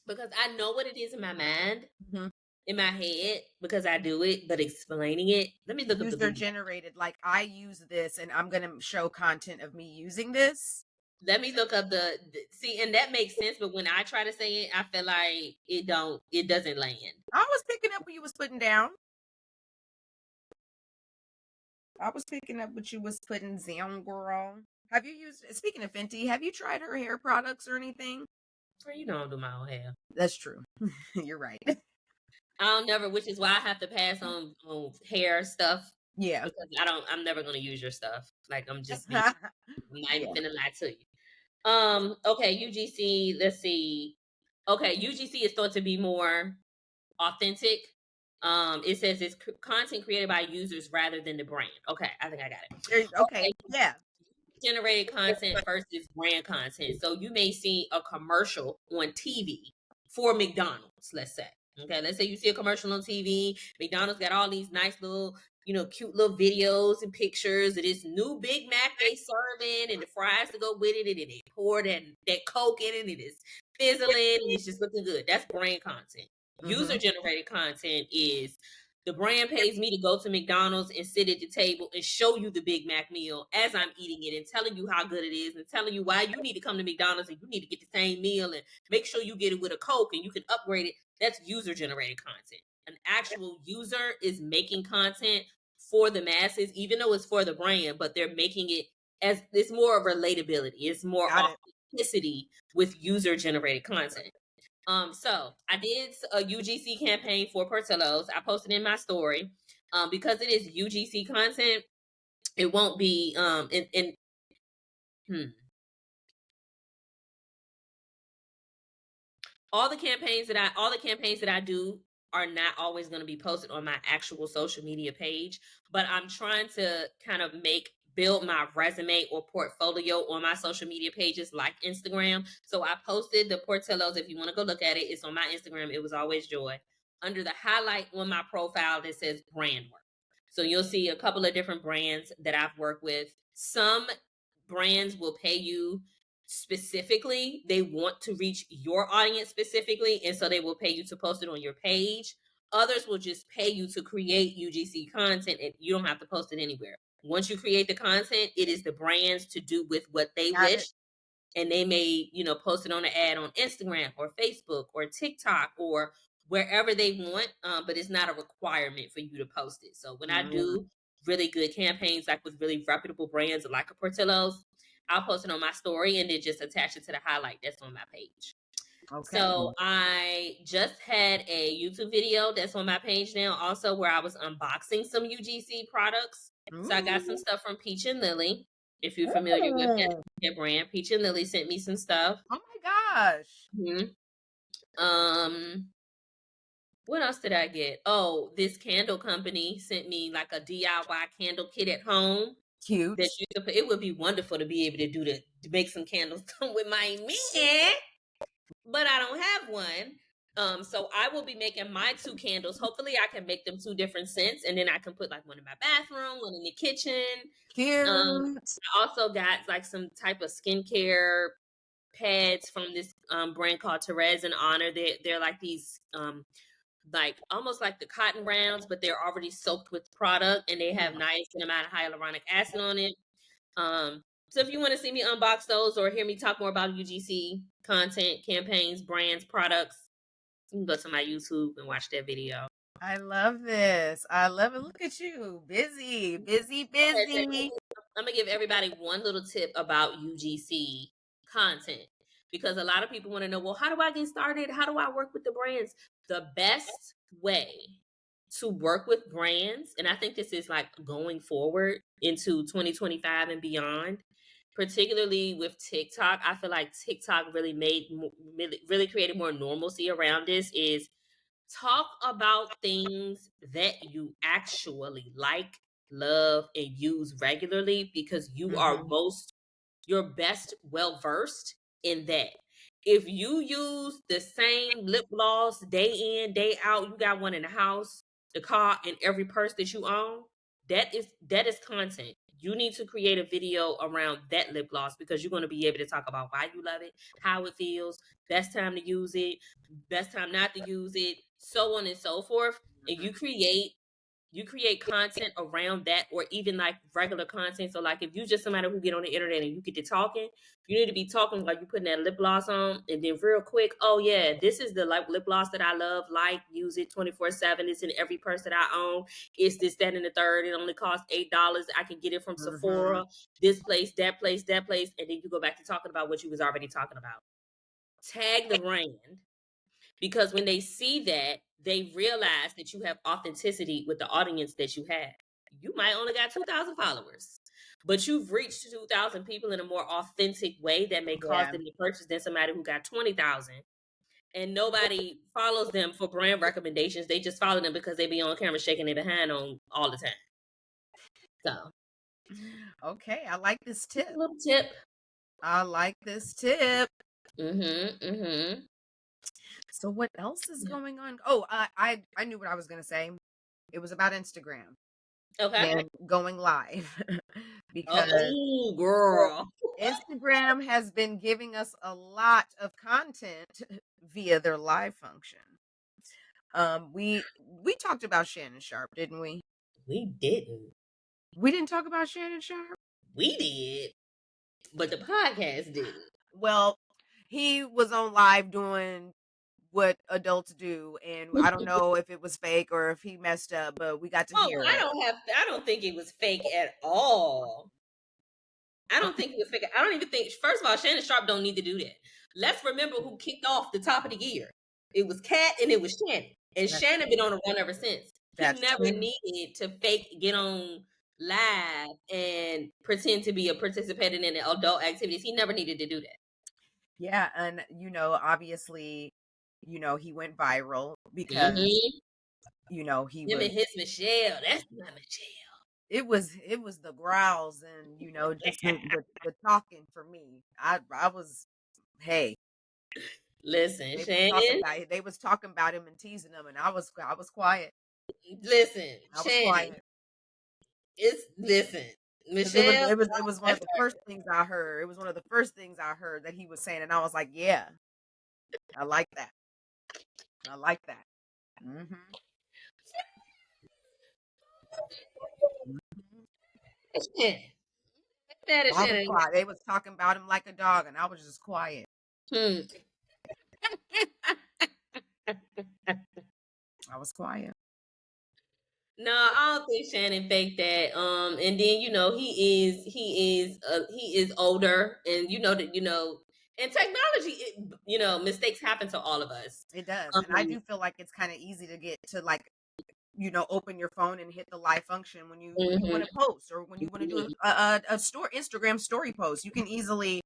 because I know what it is in my mind, Mhm. in my head, because I do it, but explaining it, let me look up the User video. generated, like I use this and I'm gonna show content of me using this. Let me look up see, and that makes sense, but when I try to say it, I feel like it doesn't land. I was picking up what you was putting down. I was picking up what you was putting down, girl. Have you used, speaking of Fenty, have you tried her hair products or anything? Friend, you know I don't do my own hair. That's true. You're right. I don't never, which is why I have to pass on hair stuff Yeah. because I'm never gonna use your stuff. Like I'm just being, I'm not even Yeah. finna lie to you. Okay, UGC, let's see. Okay, UGC is thought to be more authentic. It says it's content created by users rather than the brand. Okay, I think I got it. Okay. Okay, Yeah. generated content versus brand content. So you may see a commercial on TV for McDonald's, let's say. Okay, let's say you see a commercial on TV. McDonald's got all these nice little, cute little videos and pictures of this new Big Mac they serving and the fries to go with it, and then they pour that Coke in it, and it's fizzling and it's just looking good. That's brand content. User Mm-hmm. generated content is the brand pays me to go to McDonald's and sit at the table and show you the Big Mac meal as I'm eating it and telling you how good it is and telling you why you need to come to McDonald's and you need to get the same meal and make sure you get it with a Coke and you can upgrade it. That's user generated content. An actual user is making content for the masses, even though it's for the brand, but they're making it as it's more relatability, it's more Got it. authenticity with user generated content. So I did a UGC campaign for Portillo's. I posted in my story. Because it is UGC content, it won't be hmm. All the campaigns that I do are not always going to be posted on my actual social media page, but I'm trying to kind of build my resume or portfolio on my social media pages like Instagram. So I posted the Portillo's. If you want to go look at it, it's on my Instagram. It was always joy. Under the highlight on my profile that says brand work. So you'll see a couple of different brands that I've worked with. Some brands will pay you specifically. They want to reach your audience specifically, and so they will pay you to post it on your page. Others will just pay you to create UGC content and you don't have to post it anywhere. Once you create the content, it is the brands to do with what they Got it. wish, and they may, post it on an ad on Instagram or Facebook or TikTok or wherever they want, but it's not a requirement for you to post it. So when I Mm, do really good campaigns like with really reputable brands like a Portillo's, I'll post it on my story and then just attach it to the highlight that's on my page. okay. So I just had a YouTube video that's on my page now also where I was unboxing some UGC products. So I got some Ooh. stuff from Peach and Lily. If you're familiar with Ooh. that brand, Peach and Lily sent me some stuff. Oh my gosh. Mhm. Um, what else did I get? Oh, this candle company sent me like a DIY candle kit at home that Cute. you could put. It would be wonderful to be able to to make some candles with my man, but I don't have one. So I will be making my two candles. Hopefully, I can make them two different scents, and then I can put like one in my bathroom, one in the kitchen. Cute. I also got like some type of skincare pads from this brand called Therese in Honor. They're like these like almost like the cotton rounds, but they're already soaked with product and they have Mm, nice amount of hyaluronic acid on it. So if you want to see me unbox those or hear me talk more about UGC content, campaigns, brands, products, you can go to my YouTube and watch that video. I love this. I love it. Look at you. Busy, busy, Okay, busy. I'm gonna give everybody one little tip about UGC content because a lot of people want to know, well, how do I get started? How do I work with the brands? The best way to work with brands, and I think this is like going forward into 2025 and beyond, particularly with TikTok. I feel like TikTok really really created more normalcy around this. Is talk about things that you actually like, love, and use regularly because Mhm. you're best well versed in that. If you use the same lip gloss day in, day out, you got one in the house, the car, and every purse that you own, that is content. You need to create a video around that lip gloss because you're going to be able to talk about why you love it, how it feels, best time to use it, best time not to use it, so on and so forth. And you create content around that, or even like regular content. So like if you just somebody who get on the internet and you get to talking, you need to be talking while you putting that lip gloss on, and then real quick, oh yeah, this is the like lip gloss that I love, like use it 24/7. It's in every purse that I own. It's this, that, and the third. It only costs $8. I can get it from Mhm. Sephora, this place, that place, that place, and then you go back to talking about what you was already talking about. Tag the brand, because when they see that, they realize that you have authenticity with the audience that you have. You might only got 2,000 followers, but you've reached 2,000 people in a more authentic way that may cause Yeah. them to purchase than somebody who got 20,000. And nobody follows them for brand recommendations. They just follow them because they be on camera shaking their behind on all the time. So, Okay, I like this just a tip. little tip. I like this tip. Mm-hmm. Mm-hmm. So what else is Yeah. going on? Oh, I knew what I was gonna say. It was about Instagram Okay. and going live because Oh, girl. Instagram has been giving us a lot of content via their live function. We talked about Shannon Sharp, didn't we? We didn't. We didn't talk about Shannon Sharp. We did. But the podcast didn't. Well, he was on live doing what adults do, and I don't know if it was fake or if he messed up, but we got to Oh, hear I it. don't have. I don't think it was fake at all. I don't think it was fake. I don't even think. First of all, Shannon Sharp don't need to do that. Let's remember who kicked off the top of the year. It was Kat and it was Shannon, and That's Shannon been on a run ever since. He that's never true. needed to fake get on live and pretend to be a participating in the adult activities. He never needed to do that. Yeah, and obviously, he went viral because Mm-hmm. he Him was and his Michelle. That's not Michelle. it was the growls and just the talking for me. I was hey, Listen, Shannon. they was talking about him and teasing him, and I was quiet. Listen, I was Shannon. quiet. Listen, Because it was Michelle. it was it was one of That's the her. first things I heard. It was one of the first things I heard that he was saying, and I was like, "Yeah, I like that. I like that." Mhm. Mhm. Shannon. That is I was Shannon. quiet. They was talking about him like a dog, and I was just quiet. Hmm. I was quiet. No, I don't think Shannon faked that. And then he is older, and and technology. Mistakes happen to all of us. It does, and I Um. do feel like it's kind of easy to get to like open your phone and hit the live function when you want Mhm, to post or when you want to do mhm. a store Instagram story post. You can easily.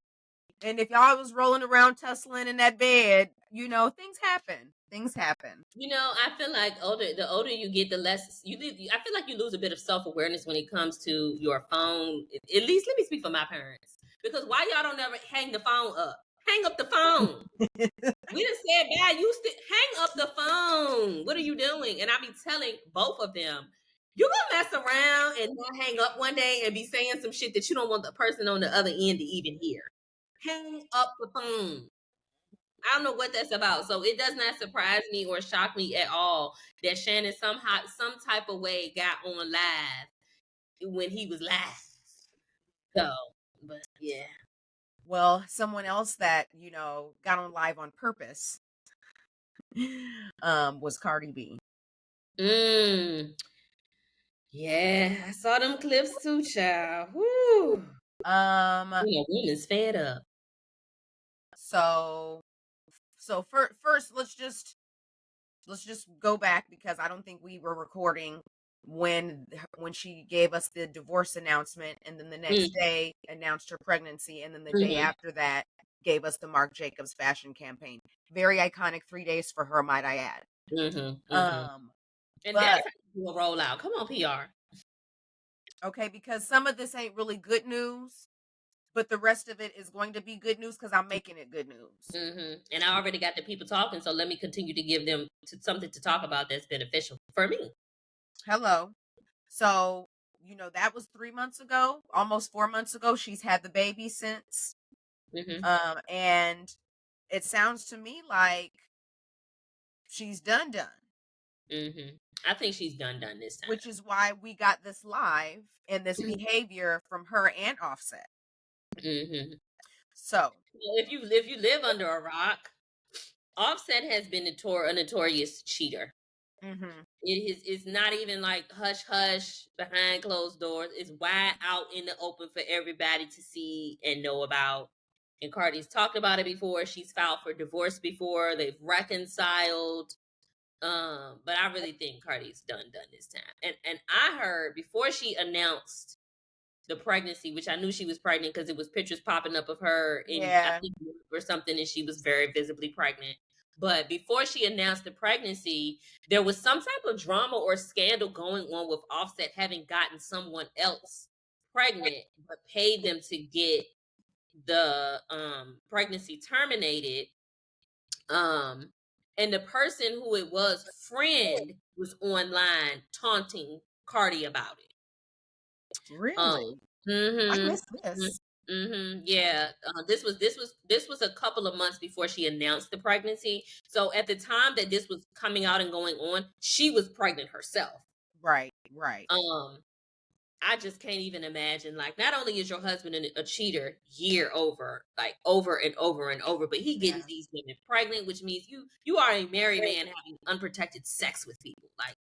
And if y'all was rolling around tussling in that bed, things happen. Things happen. I feel like the older you get, the less I feel like you lose a bit of self awareness when it comes to your phone. At least, let me speak for my parents, because why y'all don't ever hang the phone up? Hang up the phone. We done said bad. You still hang up the phone. What are you doing? And I be telling both of them, you gonna mess around and not hang up one day and be saying some shit that you don't want the person on the other end to even hear. Hang up the phone. I don't know what that's about. So it does not surprise me or shock me at all that Shannon somehow, some type of way got on live when he was live. So, but yeah. Well, someone else that got on live on purpose was Cardi B. Mm. Yeah, I saw them clips too, child. Woo. Um, Women's fed up. so first let's just go back because I don't think we were recording when she gave us the divorce announcement, and then the next Mm, day announced her pregnancy, and then the day mhm, after that gave us the Marc Jacobs fashion campaign. Very iconic 3 days for her, might I add. mhm, mhm. Um, And that's but how you do a rollout. Come on, PR. okay, because some of this ain't really good news, but the rest of it is going to be good news because I'm making it good news. And I already got the people talking, so let me continue to give them something to talk about that's beneficial for me. Hello. So, that was 3 months ago, almost 4 months ago. She's had the baby since. Hmm And it sounds to me like she's done, hmm I think she's done this time. which is why we got this live and this behavior from her and Offset. hmm So, Well, if you live under a rock, Offset has been a notorious cheater. hmm It is it's not even like hush hush behind closed doors. It's wide out in the open for everybody to see and know about. And Cardi's talked about it before. She's filed for divorce before. They've reconciled. But I really think Cardi's done this time. And I heard before she announced the pregnancy, which I knew she was pregnant because it was pictures popping up of her in I yeah, think or something, and she was very visibly pregnant. But before she announced the pregnancy, there was some type of drama or scandal going on with Offset having gotten someone else pregnant, but paid them to get the pregnancy terminated. Um, and the person who it was, friend, was online taunting Cardi about it. Um, really? I mhm, missed this. yeah. This was a couple of months before she announced the pregnancy. So at the time that this was coming out and going on, she was pregnant herself. Right, right. Um, I just can't even imagine. Like, not only is your husband a cheater year over, like over and over and over, but he getting Yeah. these women pregnant, which means you are a married man having unprotected sex with people. Like,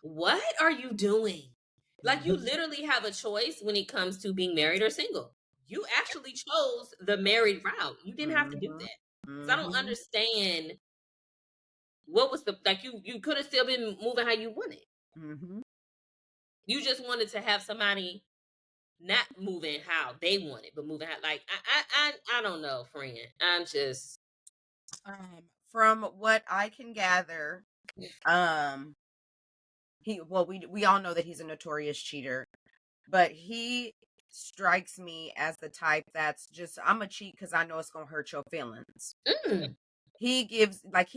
what are you doing? Like, you hmm literally have a choice when it comes to being married or single. You actually chose the married route. You didn't have to do hmm that. So I don't hmm understand what was the like. You could have still been moving how you wanted. hmm You just wanted to have somebody not moving how they want it, but moving how like I don't know, friend. I'm just From what I can gather, um, we all know that he's a notorious cheater, but he strikes me as the type that's just, I'm a cheat because I know it's gonna hurt your feelings. mm, He gives, like,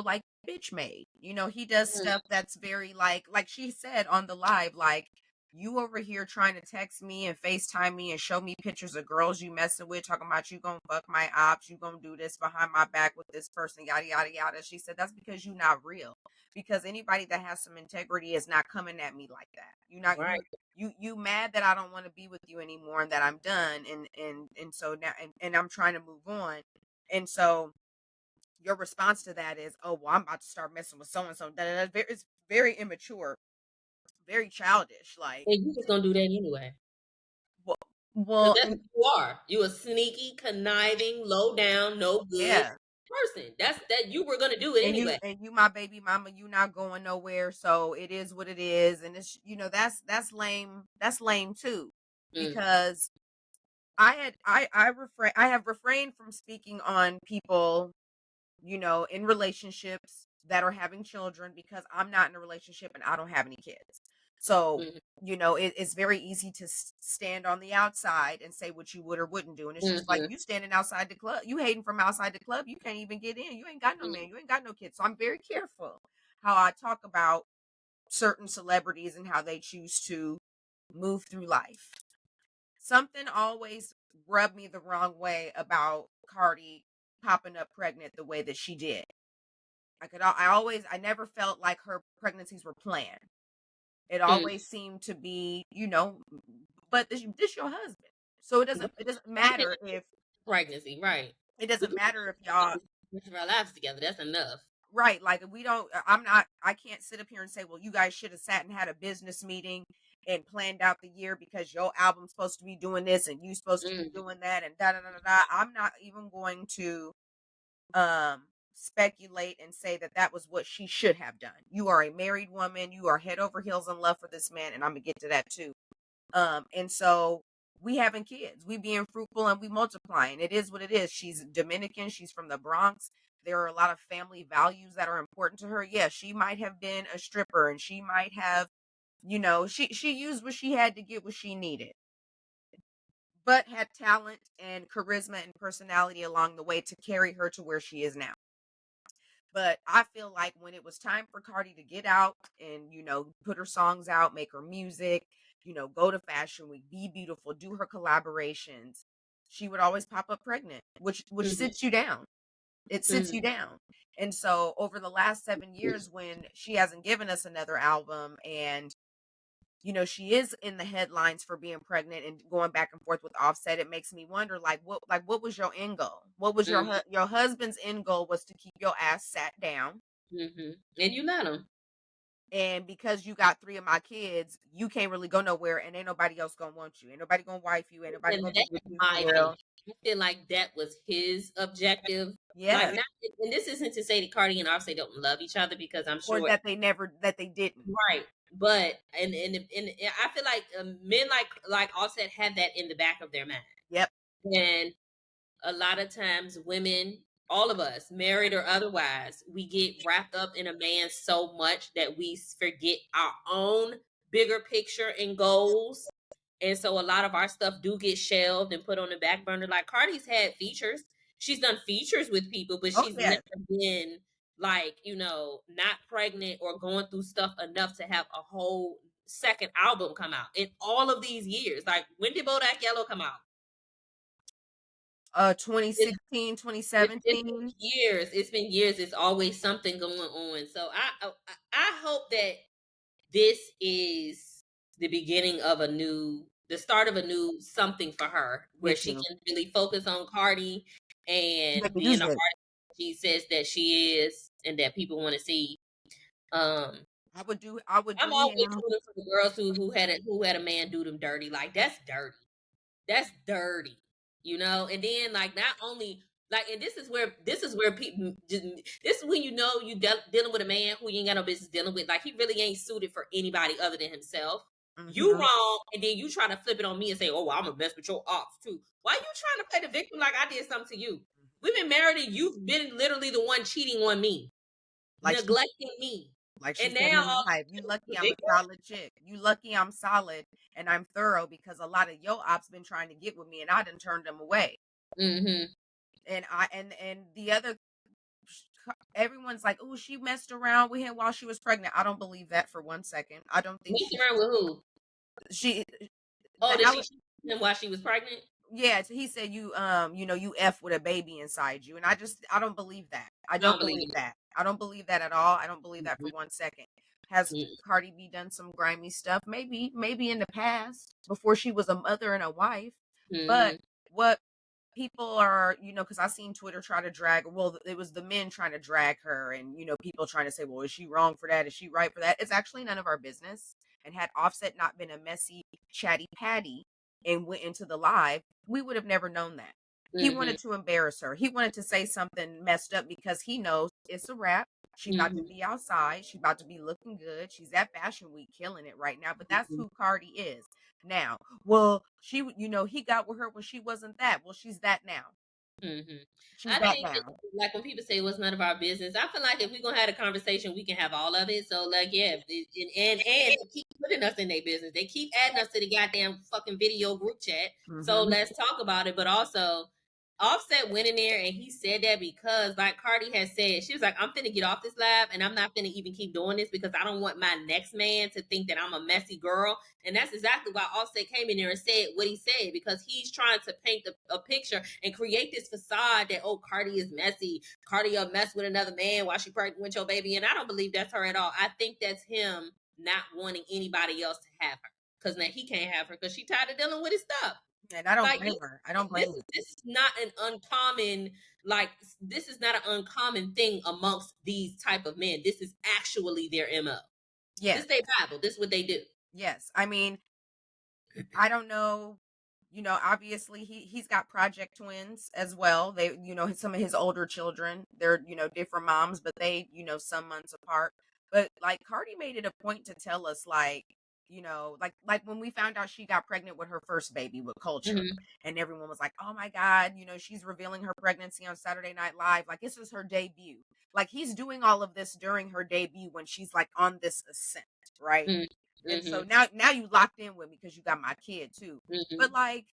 like bitch made. He does mm, stuff that's very like she said on the live, like, you over here trying to text me and FaceTime me and show me pictures of girls you messing with, talking about you gonna fuck my ops, you gonna do this behind my back with this person, yada yada yada. She said that's because you not real. Because anybody that has some integrity is not coming at me like that. You not right. you mad that I don't want to be with you anymore and that I'm done, and so now, and I'm trying to move on. And so your response to that is, "Oh, well, I'm about to start messing with so and so." It's very immature, very childish. Like, And you just gonna do that anyway. well, Because well, that's and what you are. You a sneaky, conniving, low down, no good yeah, person. That you were gonna do it anyway. and you my baby mama, you not going nowhere, so it is what it is, and it's, that's lame. That's lame too, Mm, because I have refrained from speaking on people, in relationships that are having children, because I'm not in a relationship and I don't have any kids. So, mm, it's very easy to stand on the outside and say what you would or wouldn't do. And it's just like mhm, you standing outside the club, you hating from outside the club, you can't even get in. You ain't got no man, mm. you ain't got no kids. So I'm very careful how I talk about certain celebrities and how they choose to move through life. Something always rubbed me the wrong way about Cardi popping up pregnant the way that she did. I never felt like her pregnancies were planned. It Mm. always seemed to be, but this your husband. So it doesn't We can matter if pregnancy, right? it We doesn't can matter if y'all, rest of our lives together. That's enough. right, like, we don't, I can't sit up here and say, well, you guys should have sat and had a business meeting and planned out the year because your album's supposed to be doing this and you supposed to be Mm, doing that and da da da da da. I'm not even going to um speculate and say that that was what she should have done. You are a married woman. You are head over heels in love for this man, and I'm gonna get to that too. And so we having kids, we being fruitful and we multiplying. It is what it is. She's Dominican. She's from the Bronx. There are a lot of family values that are important to her. Yeah, she might have been a stripper and she might have, she used what she had to get what she needed, but had talent and charisma and personality along the way to carry her to where she is now. But I feel like when it was time for Cardi to get out and, put her songs out, make her music, go to Fashion Week, be beautiful, do her collaborations, she would always pop up pregnant, which Mhm. sits you down. It sits you Mhm. down. And so over the last 7 years, when she hasn't given us another album, and she is in the headlines for being pregnant and going back and forth with Offset, it makes me wonder, what was your end goal? What was Mhm. your husband's end goal? Was to keep your ass sat down, Mhm. And you let them. and because you got three of my kids, you can't really go nowhere, and ain't nobody else gonna want you, ain't nobody gonna wife you, ain't nobody And gonna be with that's you for my thing. real. I feel like that was his objective. Like Yes. not, and this isn't to say that Cardi and Offset don't love each other because I'm Or sure that they didn't. right. But and I feel like men like Offset had that in the back of their mind. Yep. And a lot of times women, all of us, married or otherwise, we get wrapped up in a man so much that we forget our own bigger picture and goals. And so a lot of our stuff do get shelved and put on the back burner. Like Cardi's had features. She's done features with people, but Oh she's yes. never been like, not pregnant or going through stuff enough to have a whole second album come out in all of these years. Like when did Bodak Yellow come out? 2016, It's been 2017. years. It's been years. It's always something going on. So I hope that this is the beginning of the start of a new something for her, Me where she too. can really focus on Cardi and Make being the music. artist she says that she is, and that people want to see. Um, I would do I'm always him. rooting for the girls who had a man do them dirty. Like that's dirty. That's dirty, And then like not only like, and this is where people this is when dealing with a man who you ain't got no business dealing with. Like he really ain't suited for anybody other than himself. You Mhm. wrong, and then you try to flip it on me and say, "Oh, well, I'm gonna mess with your ops too." Why you trying to play the victim like I did something to you? We've been married, and you've been literally the one cheating on me, Like she neglecting me, like she and said now in all live, you lucky the I'm a victim. solid chick. You lucky I'm solid and I'm thorough, because a lot of yo ops been trying to get with me and I done turned them away. Mm-hmm. And the other, everyone's like, "Oh, she messed around with him while she was pregnant." I don't believe that for 1 second. I don't think Messing around with who? she Oh, the did she Ale- cheat on him while she was pregnant? yeah, he said you F with a baby inside you. And I don't believe that. I I don't don't believe believe it. that. I don't believe that at all. I don't believe that for Mhm, 1 second. Has mm, Cardi B done some grimy stuff? Maybe in the past before she was a mother and a wife. But mhm, what people are, because I seen Twitter try to drag, well, it was the men trying to drag her, and people trying to say, well, is she wrong for that? Is she right for that? It's actually none of our business. And had Offset not been a messy, chatty patty and went into the live, we would have never known that. He mhm, wanted to embarrass her. He wanted to say something messed up because he knows it's a wrap. She about to mhm, be outside. She about to be looking good. She's at Fashion Week killing it right now. But that's mhm, who Cardi is now. Well, he got with her when she wasn't that. Well, she's that now. mhm. She's I that think that, now. like when people say it was none of our business, I feel like if we're gonna have a conversation, we can have all of it. So like, yeah, and they keep putting us in their business. They keep adding us to the goddamn fucking video group chat. So Hmm. let's talk about it. But also, Offset went in there and he said that because, like Cardi has said, she was like, "I'm finna get off this live and I'm not finna even keep doing this because I don't want my next man to think that I'm a messy girl." And that's exactly why Offset came in there and said what he said, because he's trying to paint a picture and create this facade that, oh, Cardi is messy. Cardi will mess with another man while she pregnant with your baby. And I don't believe that's her at all. I think that's him not wanting anybody else to have her. Because now he can't have her because she tired of dealing with his stuff. And I don't Like blame her. I don't this blame her. is this is not an uncommon like this is not an uncommon thing amongst these type of men. This is actually their MO. This Yes. is their Bible. This is what they do. Yes. I mean, I don't know. obviously he's got project twins as well. They, some of his older children, they're, different moms, but they, some months apart. But like Cardi made it a point to tell us, like, like when we found out she got pregnant with her first baby with Culture, Mm-hmm. and everyone was like, "Oh my God, she's revealing her pregnancy on Saturday Night Live. Like this is her debut." Like he's doing all of this during her debut when she's like on this ascent, right? And so Mm-hmm. now you locked in with me because you got my kid too. Mm-hmm. But like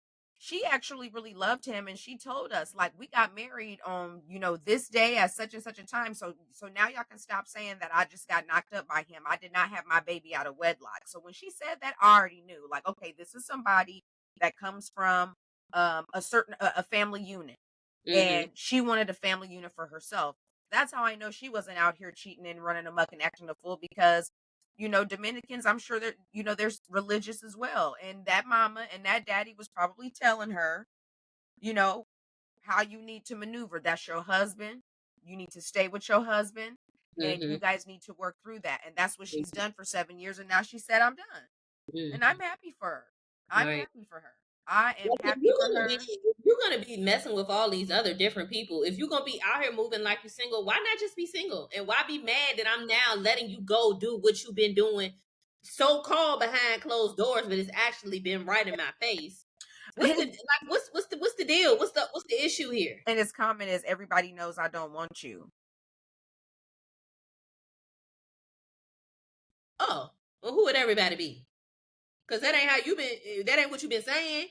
she actually really loved him, and she told us like we got married on this day at such and such a time. So now y'all can stop saying that I just got knocked up by him. I did not have my baby out of wedlock. So when she said that, I already knew like, okay, this is somebody that comes from a certain a family unit, Mm-hmm. and she wanted a family unit for herself. That's how I know she wasn't out here cheating and running amok and acting a fool, because Dominicans, I'm sure that there's religious as well, and that mama and that daddy was probably telling her, you know, how you need to maneuver. That's your husband. You need to stay with your husband, and you Mm-hmm. guys need to work through that. And that's what she's done for 7 years, and now she said, "I'm done," and Mm-hmm. I'm happy for her. All I'm right. happy for her. I am Well, happy for her. if you're gonna be messing with all these other different people, if you're gonna be out here moving like you're single, why not just be single? And why be mad that I'm now letting you go do what you've been doing so called behind closed doors, but it's actually been right in my face? What's the His like what's the deal? What's the issue here? and his comment is, "Everybody knows I don't want you." Oh, well, who would everybody be? Because that ain't how you been. That ain't what you've been saying.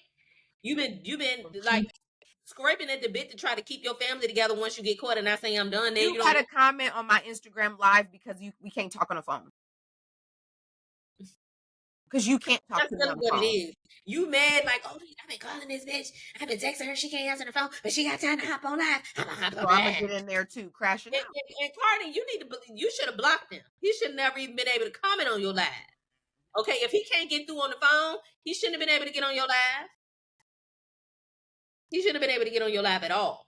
You've been like scraping at the bit to try to keep your family together. Once you get caught and I say I'm done, then You you got don't. to comment on my Instagram live because we can't talk on the phone. Because you can't talk That's to me really on the what it phone. is. You mad like, oh, I've been calling this bitch. I've been texting her. She can't answer the phone, but she got time to hop on live. I'm gonna hop So on I'm gonna live. get in there too, crashing out. And Cardi, you should have blocked him. He should never even been able to comment on your live. Okay, if he can't get through on the phone, he shouldn't have been able to get on your live. He shouldn't have been able to get on your live at all.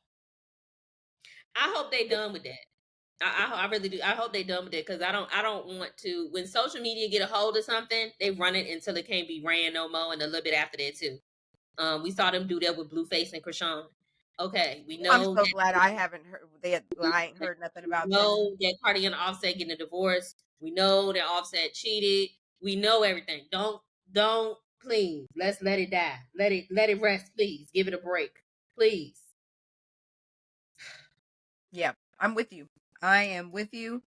I hope they done with that. I really do. I hope they done with it because I don't want to. When social media get a hold of something, they run it until it can't be ran no more, and a little bit after that too. We saw them do that with Blueface and Krishan. Okay, we Oh, I'm know so that glad I haven't heard. I ain't heard nothing we about them. know that Cardi and Offset getting a divorce. We know that Offset cheated. We know everything. Don't please. Let's let it die. Let it rest, please. Give it a break. Please. Yeah, I'm with you. I am with you.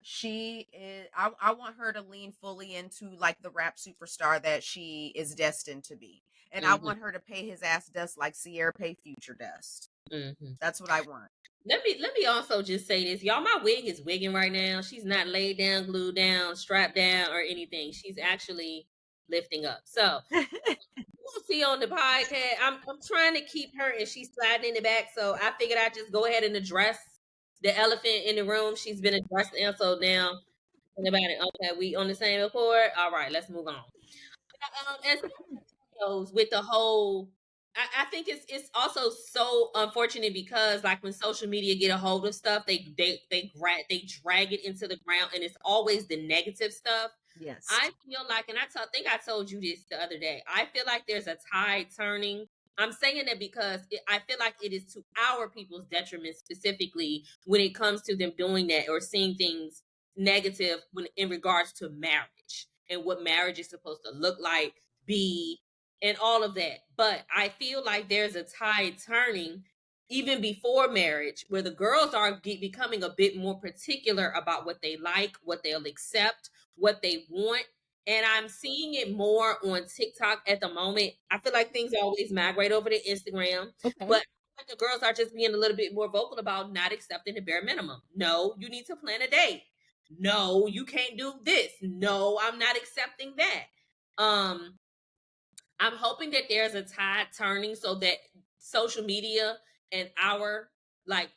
She is. I want her to lean fully into like the rap superstar that she is destined to be, and I Hmm. want her to pay his ass dust like Sierra pay Future dust. Hmm. That's what I want. Let me also just say this, y'all. My wig is wigging right now. She's not laid down, glued down, strapped down, or anything. She's actually lifting up. So we'll see on the podcast. I'm trying to keep her, and she's sliding in the back. So I figured I'd just go ahead and address the elephant in the room. She's been addressed, and so now about it. Okay, we on the same accord. All right, let's move on. As goes with the whole, I think it's also so unfortunate because like when social media get a hold of stuff, they drag it into the ground, and it's always the negative stuff. Yes. I feel like, and think I told you this the other day. I feel like there's a tide turning. I'm saying that because I feel like it is to our people's detriment, specifically when it comes to them doing that or seeing things negative when in regards to marriage and what marriage is supposed to look like, be, and all of that. But I feel like there's a tide turning even before marriage where the girls are becoming a bit more particular about what they like, what they'll accept, what they want. And I'm seeing it more on TikTok at the moment. I feel like things always migrate over to Instagram, Okay. but like the girls are just being a little bit more vocal about not accepting the bare minimum. No, you need to plan a date. No, you can't do this. No, I'm not accepting that. Um, I'm hoping that there's a tide turning so that social media and our like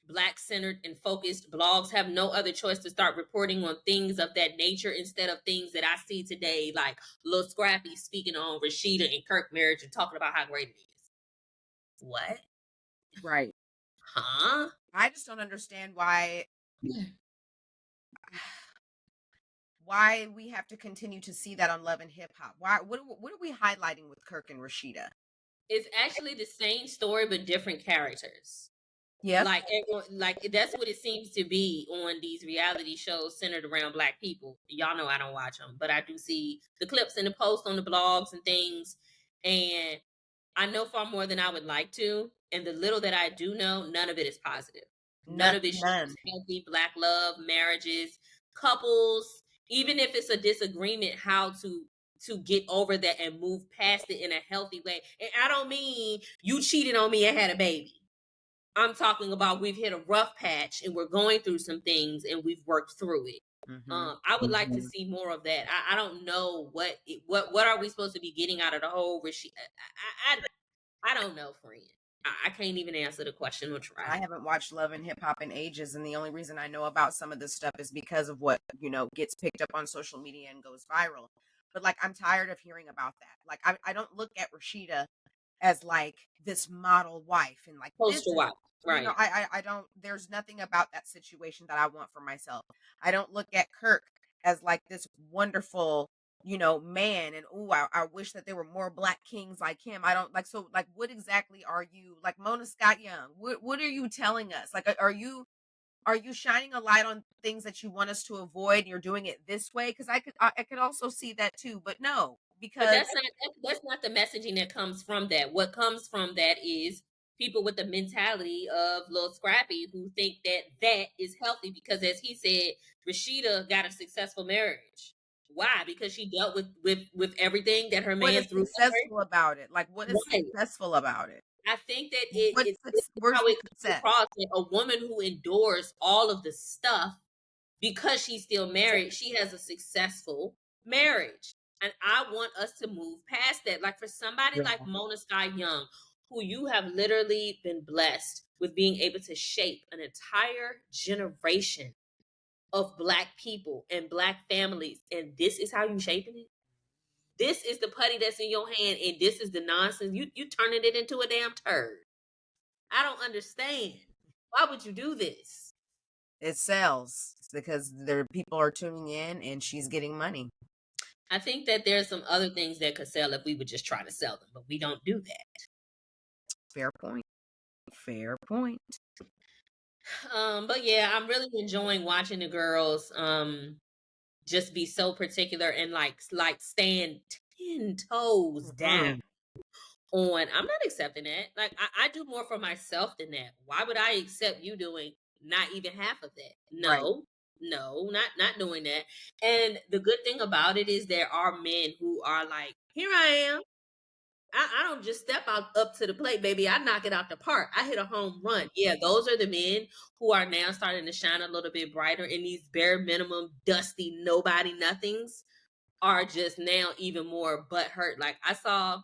black centered and focused blogs have no other choice to start reporting on things of that nature instead of things that I see today, like Lil Scrappy speaking on Rashida and Kirk marriage and talking about how great it is. What? Right. Huh? I just don't understand why why we have to continue to see that on Love and Hip Hop. Why? What are we highlighting with Kirk and Rashida? It's actually the same story but different characters. Yep. Like everyone, like that's what it seems to be on these reality shows centered around Black people. Y'all know I don't watch them, but I do see the clips and the posts on the blogs and things, and I know far more than I would like to. And the little that I do know, none of it is positive. None None. of it None. shows healthy Black love, marriages, couples. Even if it's a disagreement, how to get over that and move past it in a healthy way. And I don't mean you cheated on me and had a baby. I'm talking about we've hit a rough patch and we're going through some things and we've worked through it. Mm-hmm. I would like to see more of that. I don't know what are we supposed to be getting out of the whole Rashid. I don't know, friend. I can't even answer the question or try. I haven't watched Love and Hip Hop in ages, and the only reason I know about some of this stuff is because of what gets picked up on social media and goes viral. But like, I'm tired of hearing about that. Like, I don't look at Rashida as like this model wife and like this Poster is wife, right? I don't, there's nothing about that situation that I want for myself. I don't look at Kirk as like this wonderful man, and I wish that there were more Black kings like him. I don't like, so like, what exactly are you like, Mona Scott Young? What are you telling us? Like, are you shining a light on things that you want us to avoid and you're doing it this way? Because I could also see that too, but no, But because that's not the messaging that comes from that. What comes from that is people with the mentality of Lil Scrappy who think that that is healthy because, as he said, Rashida got a successful marriage. Why? Because she dealt with everything that her what man is threw at successful about it? Like, what is her. Right. successful about it? I think that this is Where's how the it comes success? across that a woman who endures all of the stuff because she's still married, she has a successful marriage. And I want us to move past that. Like for somebody Yeah. like Mona Sky Young, who you have literally been blessed with being able to shape an entire generation of Black people and Black families. And this is how you shaping it. This is the putty that's in your hand, and this is the nonsense. You turning it into a damn turd. I don't understand. Why would you do this? It sells because there people are tuning in and she's getting money. I think that there's some other things that could sell if we would just try to sell them, but we don't do that. Fair point. Fair point. But yeah, I'm really enjoying watching the girls just be so particular and like stand 10 toes down on I'm not accepting that. Like I do more for myself than that. Why would I accept you doing not even half of that? Right. No, not doing that. And the good thing about it is there are men who are like, here I am. I don't just step out up to the plate, baby. I knock it out the park. I hit a home run. Yeah, those are the men who are now starting to shine a little bit brighter. And these bare minimum, dusty, nobody nothings are just now even more butthurt. Like I saw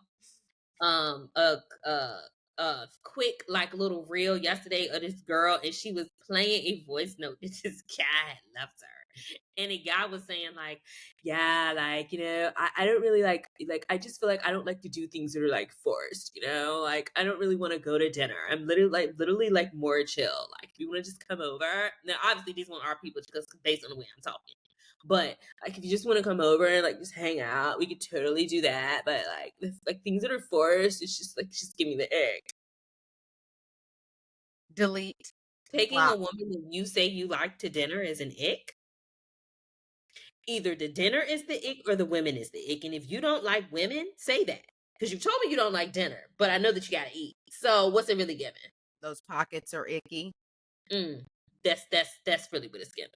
a quick like little reel yesterday of this girl, and she was playing a voice note that this guy had left her. And the guy was saying like, yeah, like, I don't really like I just feel like I don't like to do things that are like forced, like I don't really want to go to dinner. I'm literally like more chill. Like if you want to just come over. Now obviously these one are people because based on the way I'm talking. But like if you just want to come over and like just hang out, we could totally do that. But like like things that are forced, it's just give me the egg. Delete. Taking a Block. woman that you say you like to dinner is an ick. Either the dinner is the ick or the women is the ick. And if you don't like women, say that. Because you told me you don't like dinner, but I know that you gotta eat. So what's it really giving? Those pockets are icky. That's really what it's giving.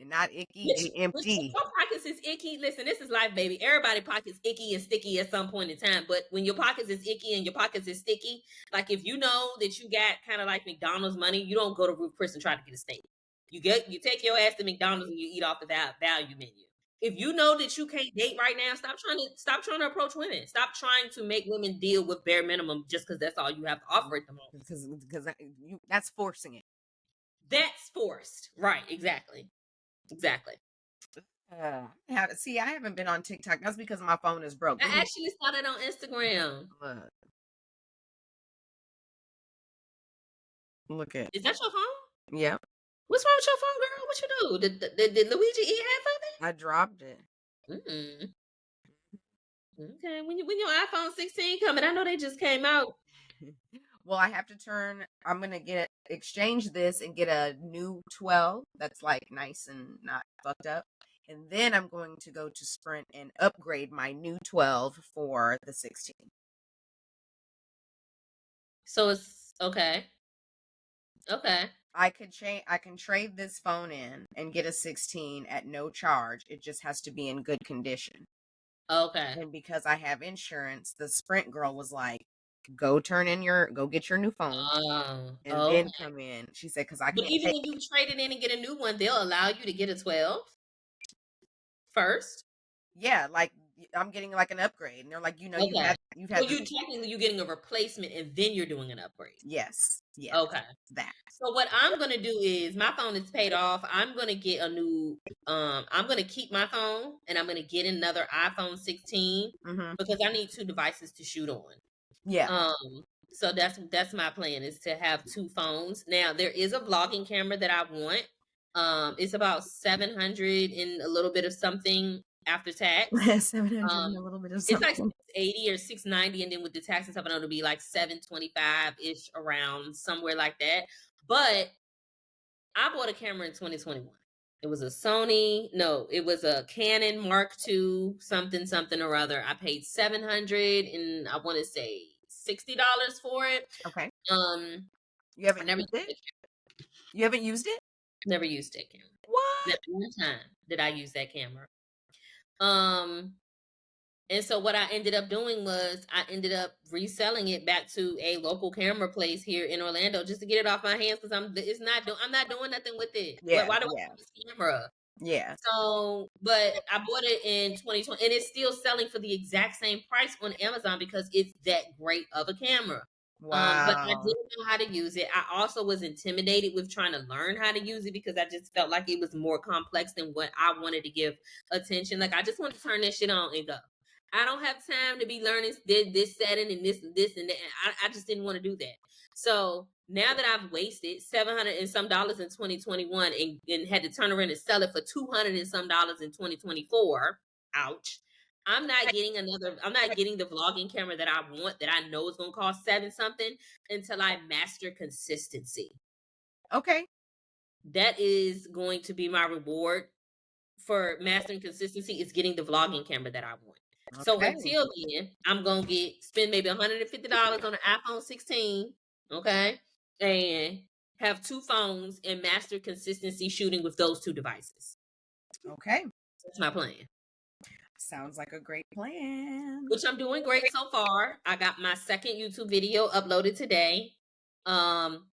And not icky, Which they if empty. your pockets is icky, listen, this is life, baby. Everybody pockets icky and sticky at some point in time. But when your pockets is icky and your pockets is sticky, like if you know that you got kind of like McDonald's money, you don't go to Ruth Chris and try to get a steak. You take your ass to McDonald's and you eat off the value menu. If you know that you can't date right now, stop trying to approach women. Stop trying to make women deal with bare minimum just because that's all you have to offer at the moment. Because that's forcing it. That's forced. Right, exactly. I haven't been on TikTok. That's because my phone is broke. I actually saw that on Instagram. Look at. Is that your phone? Yeah. What's wrong with your phone, girl? What you do? Did Luigi eat half I dropped it. of it? Okay. When your iPhone 16 coming, I know they just came out. Well, I have to I'm gonna exchange this and get a new 12 that's like nice and not fucked up. And then I'm going to go to Sprint and upgrade my new 12 for the 16. So it's okay. Okay. I can trade this phone in and get a 16 at no charge. It just has to be in good condition. Okay. And because I have insurance, the Sprint girl was like, go get your new phone and then Okay. come in. She said, because I But can't even take, when you trade it in and get a new one, they'll allow you to get a 12 first. yeah, like I'm getting like an upgrade. And they're like, Okay. you've So had this. you technically you're getting a replacement and then you're doing an upgrade. Yes, yes, Okay. that. So what I'm gonna do is my phone is paid off. I'm gonna get a new I'm gonna keep my phone and I'm gonna get another iPhone 16 Hmm. because I need two devices to shoot on. Yeah. So that's my plan is to have two phones. Now there is a vlogging camera that I want. It's about 700 and a little bit of something after tax. 700 Um and a little bit of it's like something. 680 or 690, and then with the tax and stuff, I know it'll be like 725-ish around somewhere like that. But I bought a camera in 2021. It was a Sony, no, it was a Canon Mark II, something, something or other. I paid 700 and I want to say $60 for it. Okay. Um, You I haven't never used used it? that You haven't used it? never used that camera. What? Never one time did I use that camera. Um, And so what I ended up doing was I ended up reselling it back to a local camera place here in Orlando just to get it off my hands because I'm not doing nothing with it. Yeah, Why do I yeah, have this camera? yeah. So, but I bought it in 2020 and it's still selling for the exact same price on Amazon because it's that great of a camera. But I Wow. didn't know how to use it. I also was intimidated with trying to learn how to use it because I just felt like it was more complex than what I wanted to give attention. Like I just want to turn this shit on and go. I don't have time to be learning this setting and this and that. I just didn't want to do that. So now that I've wasted 700 and some dollars in 2021 and had to turn around and sell it for 200 and some dollars in 2024, ouch. I'm not getting the vlogging camera that I want that I know is gonna cost seven something until I master consistency. Okay. That is going to be my reward for mastering consistency is getting the vlogging camera that I want. So Okay. until then, I'm gonna spend maybe $150 on an iPhone 16, okay, and have two phones and master consistency shooting with those two devices. Okay. That's my plan. Sounds like a great plan. Which I'm doing great so far. I got my second YouTube video uploaded today. Um,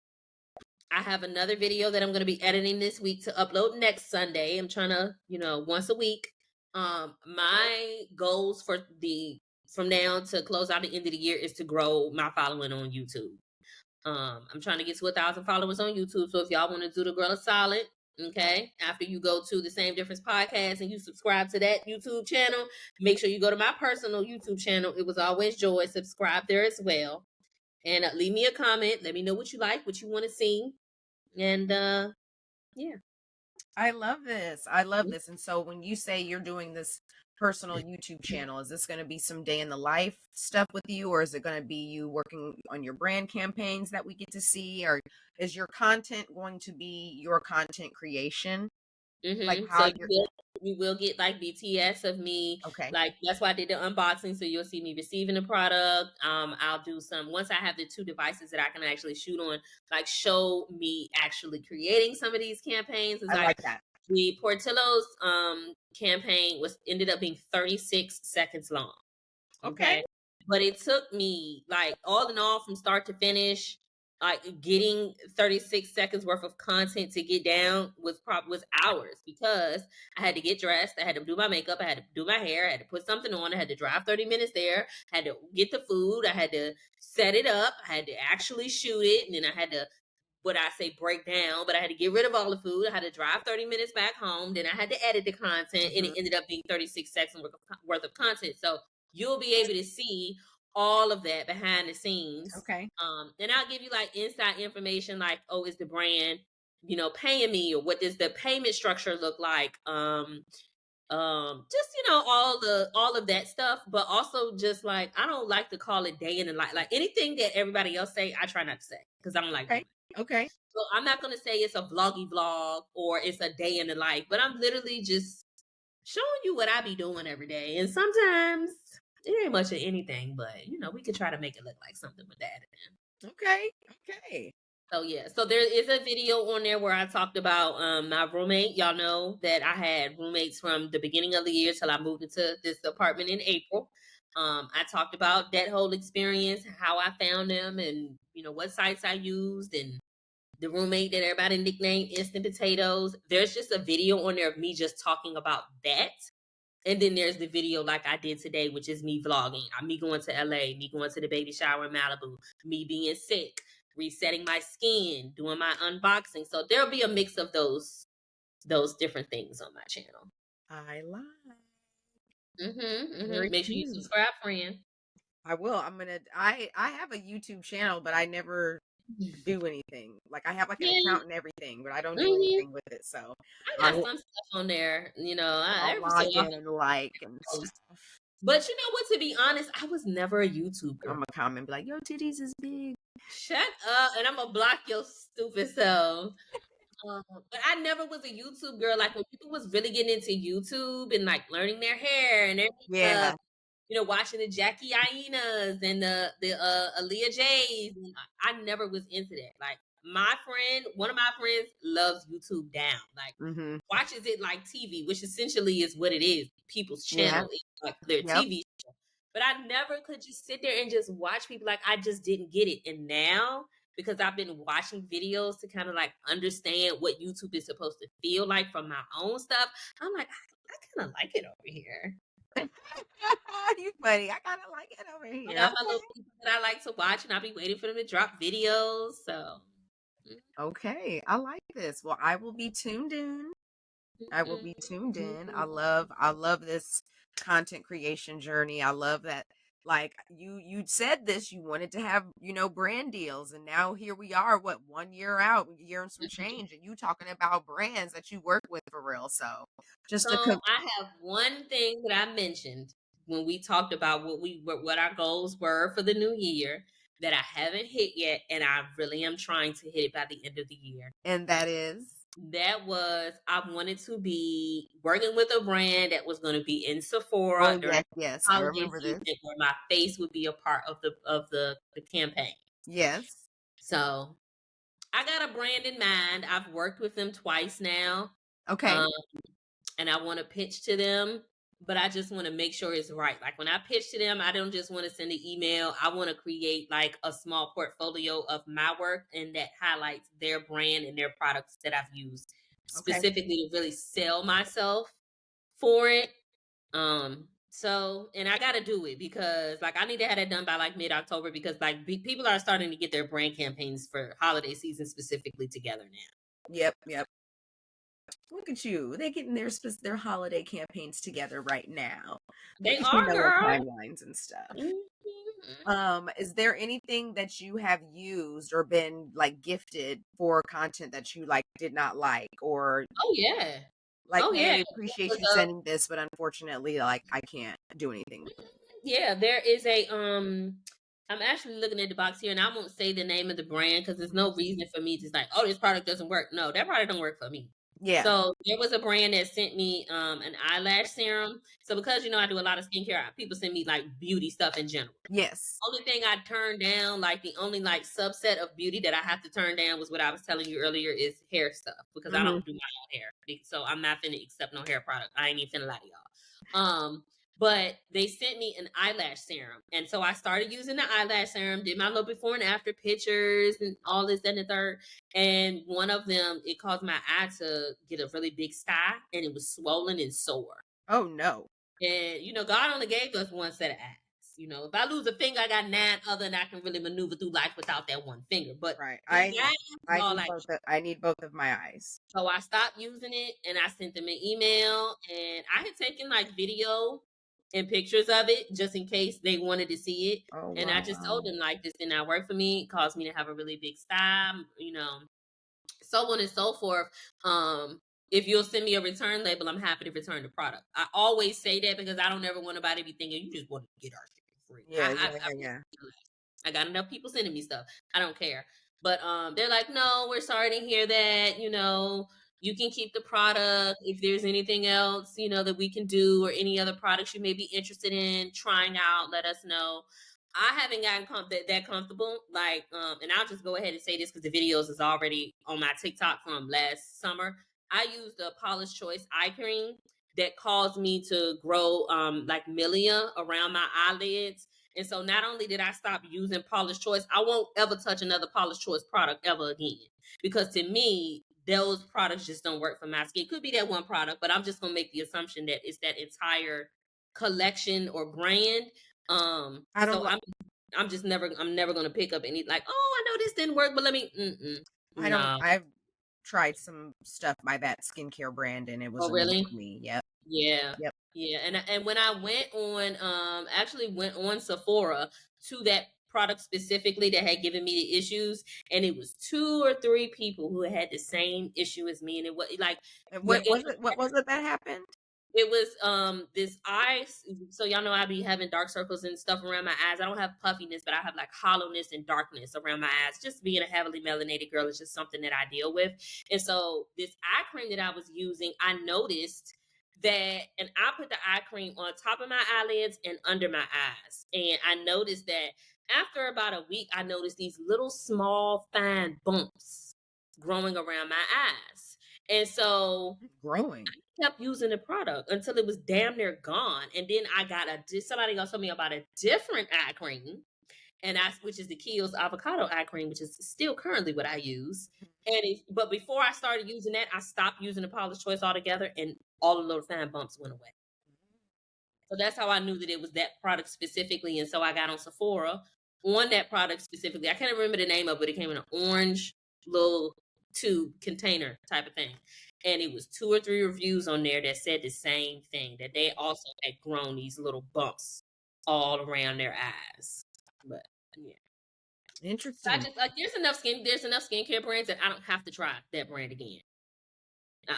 I have another video that I'm going to be editing this week to upload next Sunday. I'm trying to, once a week. My goals from now to close out the end of the year is to grow my following on YouTube. I'm trying to get to 1,000 followers on YouTube. So if y'all want to do the girl a solid, okay, after you go to the Same Difference podcast and you subscribe to that YouTube channel, make sure you go to my personal YouTube channel. It was always joy. Subscribe there as well, and leave me a comment. Let me know what you like, what you want to see, and yeah. I love this. I love this. And so when you say you're doing this personal YouTube channel, is this going to be some day in the life stuff with you, or is it going to be you working on your brand campaigns that we get to see, or is your content going to be your content creation? Like Mm-hmm. So how you're you will get like BTS of me. okay. Like that's why I did the unboxing. So you'll see me receiving the product. I'll do some once I have the two devices that I can actually shoot on, like show me actually creating some of these campaigns. It's I like like that. the Portillo's campaign was ended up being 36 seconds long. Okay. Okay. But it took me like all in all from start to finish, like getting 36 seconds worth of content to get down was hours because I had to get dressed, I had to do my makeup, I had to do my hair, I had to put something on, I had to drive 30 minutes there, I had to get the food, I had to set it up, I had to actually shoot it, and then I had to what I say break down, but I had to get rid of all the food. I had to drive 30 minutes back home. Then I had to edit the content, and it ended up being 36 seconds worth of content. So you'll be able to see all of that behind the scenes. Okay. And I'll give you like inside information, like, oh, it's the brand. paying me, or what does the payment structure look like? Just all of that stuff, but also just like I don't like to call it day in the life. Like anything that everybody else say, I try not to say because I don't like Okay. doing it. Okay. So I'm not gonna say it's a vloggy vlog or it's a day in the life, but I'm literally just showing you what I be doing every day. And sometimes it ain't much of anything, but we can try to make it look like something with that. Okay. Okay. So yeah, so there is a video on there where I talked about my roommate. Y'all know that I had roommates from the beginning of the year till I moved into this apartment in April. I talked about that whole experience, how I found them, and what sites I used, and the roommate that everybody nicknamed Instant Potatoes. There's just a video on there of me just talking about that. And then there's the video like I did today, which is me vlogging. Me going to LA, me going to the baby shower in Malibu, me being sick, resetting my skin, doing my unboxing. So there'll be a mix of those different things on my channel. I like. Very Mm-hmm. Make sure you cute. subscribe, friend. I will. I have a YouTube channel, but I never do anything. Like I have like an Yeah. account and everything, but I don't do Hmm. anything with it. So I got I'll, some stuff on there. I'll Every so log often in and like and I post. stuff. But you know what? To be honest, I was never a YouTube I'm girl. gonna comment and be like, "Your titties is big." Shut up, and I'm gonna block your stupid self. But I never was a YouTube girl. Like when people was really getting into YouTube and like learning their hair and their makeup, Yeah. watching the Jackie Ainas and the Aaliyah J's. And I never was into that. Like one of my friends loves YouTube down. Like Mm-hmm. watches it like TV, which essentially is what it is. People's Yeah. channel, it's like their Yep. TV show. But I never could just sit there and just watch people. Like I just didn't get it. And now because I've been watching videos to kind of like understand what YouTube is supposed to feel like from my own stuff, I'm like, I kind of like it over here. You funny. I kind of like it over I here. got my little people that I like to watch, and I'll be waiting for them to drop videos. So, Okay. I like this. Well, I will be tuned in. I will be tuned in. mhm. I love this content creation journey. I love that like you said this, you wanted to have, brand deals, and now here we are, what, 1 year out, year and some change, and you talking about brands that you work with for real. So just So to I have one thing that I mentioned when we talked about what our goals were for the new year that I haven't hit yet, and I really am trying to hit it by the end of the year. and that is That was I wanted to be working with a brand that was going to be in Sephora oh during yes, yes, I holiday remember this. season, where my face would be a part of the campaign. Yes. So I got a brand in mind. I've worked with them twice now. Okay. Um, and I want to pitch to them, but I just want to make sure it's right. Like when I pitch to them, I don't just want to send an email. I want to create like a small portfolio of my work and that highlights their brand and their products that I've used Okay. specifically to really sell myself for it. So, and I got to do it because like I need to have that done by like mid-October because like people are starting to get their brand campaigns for holiday season specifically together now. Yep, yep. Look at you. They're getting their holiday campaigns together right now. They You are, know, with girl. timelines and stuff. Mhm. Is there anything that you have used or been like gifted for content that you like did not like, or Oh yeah. like, Oh yeah. hey, appreciate you sending this, but unfortunately, like I can't do anything with it. Yeah, there is a I'm actually looking at the box here and I won't say the name of the brand because there's no reason for me to like, oh, this product doesn't work. No, that product don't work for me. Yeah. So there was a brand that sent me an eyelash serum. So because I do a lot of skincare, people send me like beauty stuff in general. Yes. Only thing I turned down, like the only like subset of beauty that I have to turn down was what I was telling you earlier is hair stuff because I Hmm. don't do my own hair. So I'm not finna accept no hair product. I ain't even finna lie to y'all. But they sent me an eyelash serum. And so I started using the eyelash serum, did my little before and after pictures and all this and the third. And one of them, it caused my eye to get a really big sty and it was swollen and sore. Oh no. And God only gave us one set of eyes. If I lose a finger, I got nine other, and I can really maneuver through life without that one finger. But Right. these eyes, all like I need both of my eyes. so I stopped using it, and I sent them an email, and I had taken like video and pictures of it just in case they wanted to see it. Oh And I just told wow. them like this did not work for me. It caused me to have a really big sty. so on and so forth. If you'll send me a return label, I'm happy to return the product. I always say that because I don't ever want nobody to be thinking you just want to get our shit for free. Yeah, yeah, yeah, yeah. I got enough people sending me stuff. I don't care. But they're like, no, we're sorry to hear that. You can keep the product. If there's anything else, that we can do, or any other products you may be interested in trying out, let us know. I haven't gotten that comfortable. Like, and I'll just go ahead and say this because the videos is already on my TikTok from last summer. I used the Paula's Choice eye cream that caused me to grow like milia around my eyelids. And so not only did I stop using Paula's Choice, I won't ever touch another Paula's Choice product ever again. Because to me, those products just don't work for my skin. It could be that one product, but I'm just gonna make the assumption that it's that entire collection or brand. I don't So like. I'm never gonna pick up any, like, oh, I know this didn't work, but let me I don't. no. I've tried some stuff by that skincare brand, and it was Oh a no really? for me. Yep. Yeah. Yep. Yeah. And when I went on actually went on Sephora to that product specifically that had given me the issues, and it was 2 or 3 people who had the same issue as me, and it was like And your what was it? What was it that happened? it was this eyes. So y'all know I be having dark circles and stuff around my eyes. I don't have puffiness, but I have like hollowness and darkness around my eyes. Just being a heavily melanated girl is just something that I deal with. And so this eye cream that I was using, I noticed that, and I put the eye cream on top of my eyelids and under my eyes. And I noticed that after about a week, I noticed these little small fine bumps growing around my eyes. And so Growing. kept using the product until it was damn near gone. And then somebody else told me about a different eye cream, which is the Kiehl's avocado eye cream, which is still currently what I use. But before I started using that, I stopped using the Paula's Choice altogether, and all the little fine bumps went away. So that's how I knew that it was that product specifically. And so I got on Sephora on that product specifically. I can't remember the name of it. It came in an orange little tube container type of thing. And it was 2 or 3 reviews on there that said the same thing, that they also had grown these little bumps all around their eyes. But yeah. So I Interesting. just like there's enough skincare brands that I don't have to try that brand again.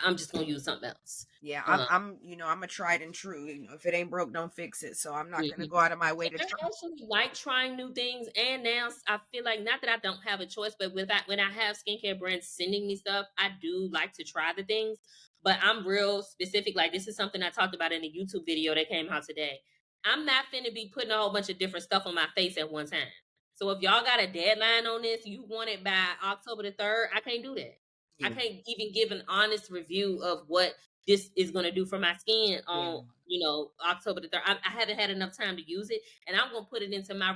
I'm just gonna use something else. Yeah, Um, I'm a tried and true. If it ain't broke, don't fix it. So I'm not gonna mhm. go out of my way to I try. actually like trying new things, and now I feel like, not that I don't have a choice, but when I have skincare brands sending me stuff, I do like to try the things. But I'm real specific. Like, this is something I talked about in a YouTube video that came out today. I'm not finna be putting a whole bunch of different stuff on my face at one time. So if y'all got a deadline on this, you want it by October the 3rd, I can't do that. I Yeah, can't even give an honest review of what this is going to do for my skin yeah. on October the 3rd. I haven't had enough time to use it, and I'm gonna put it into my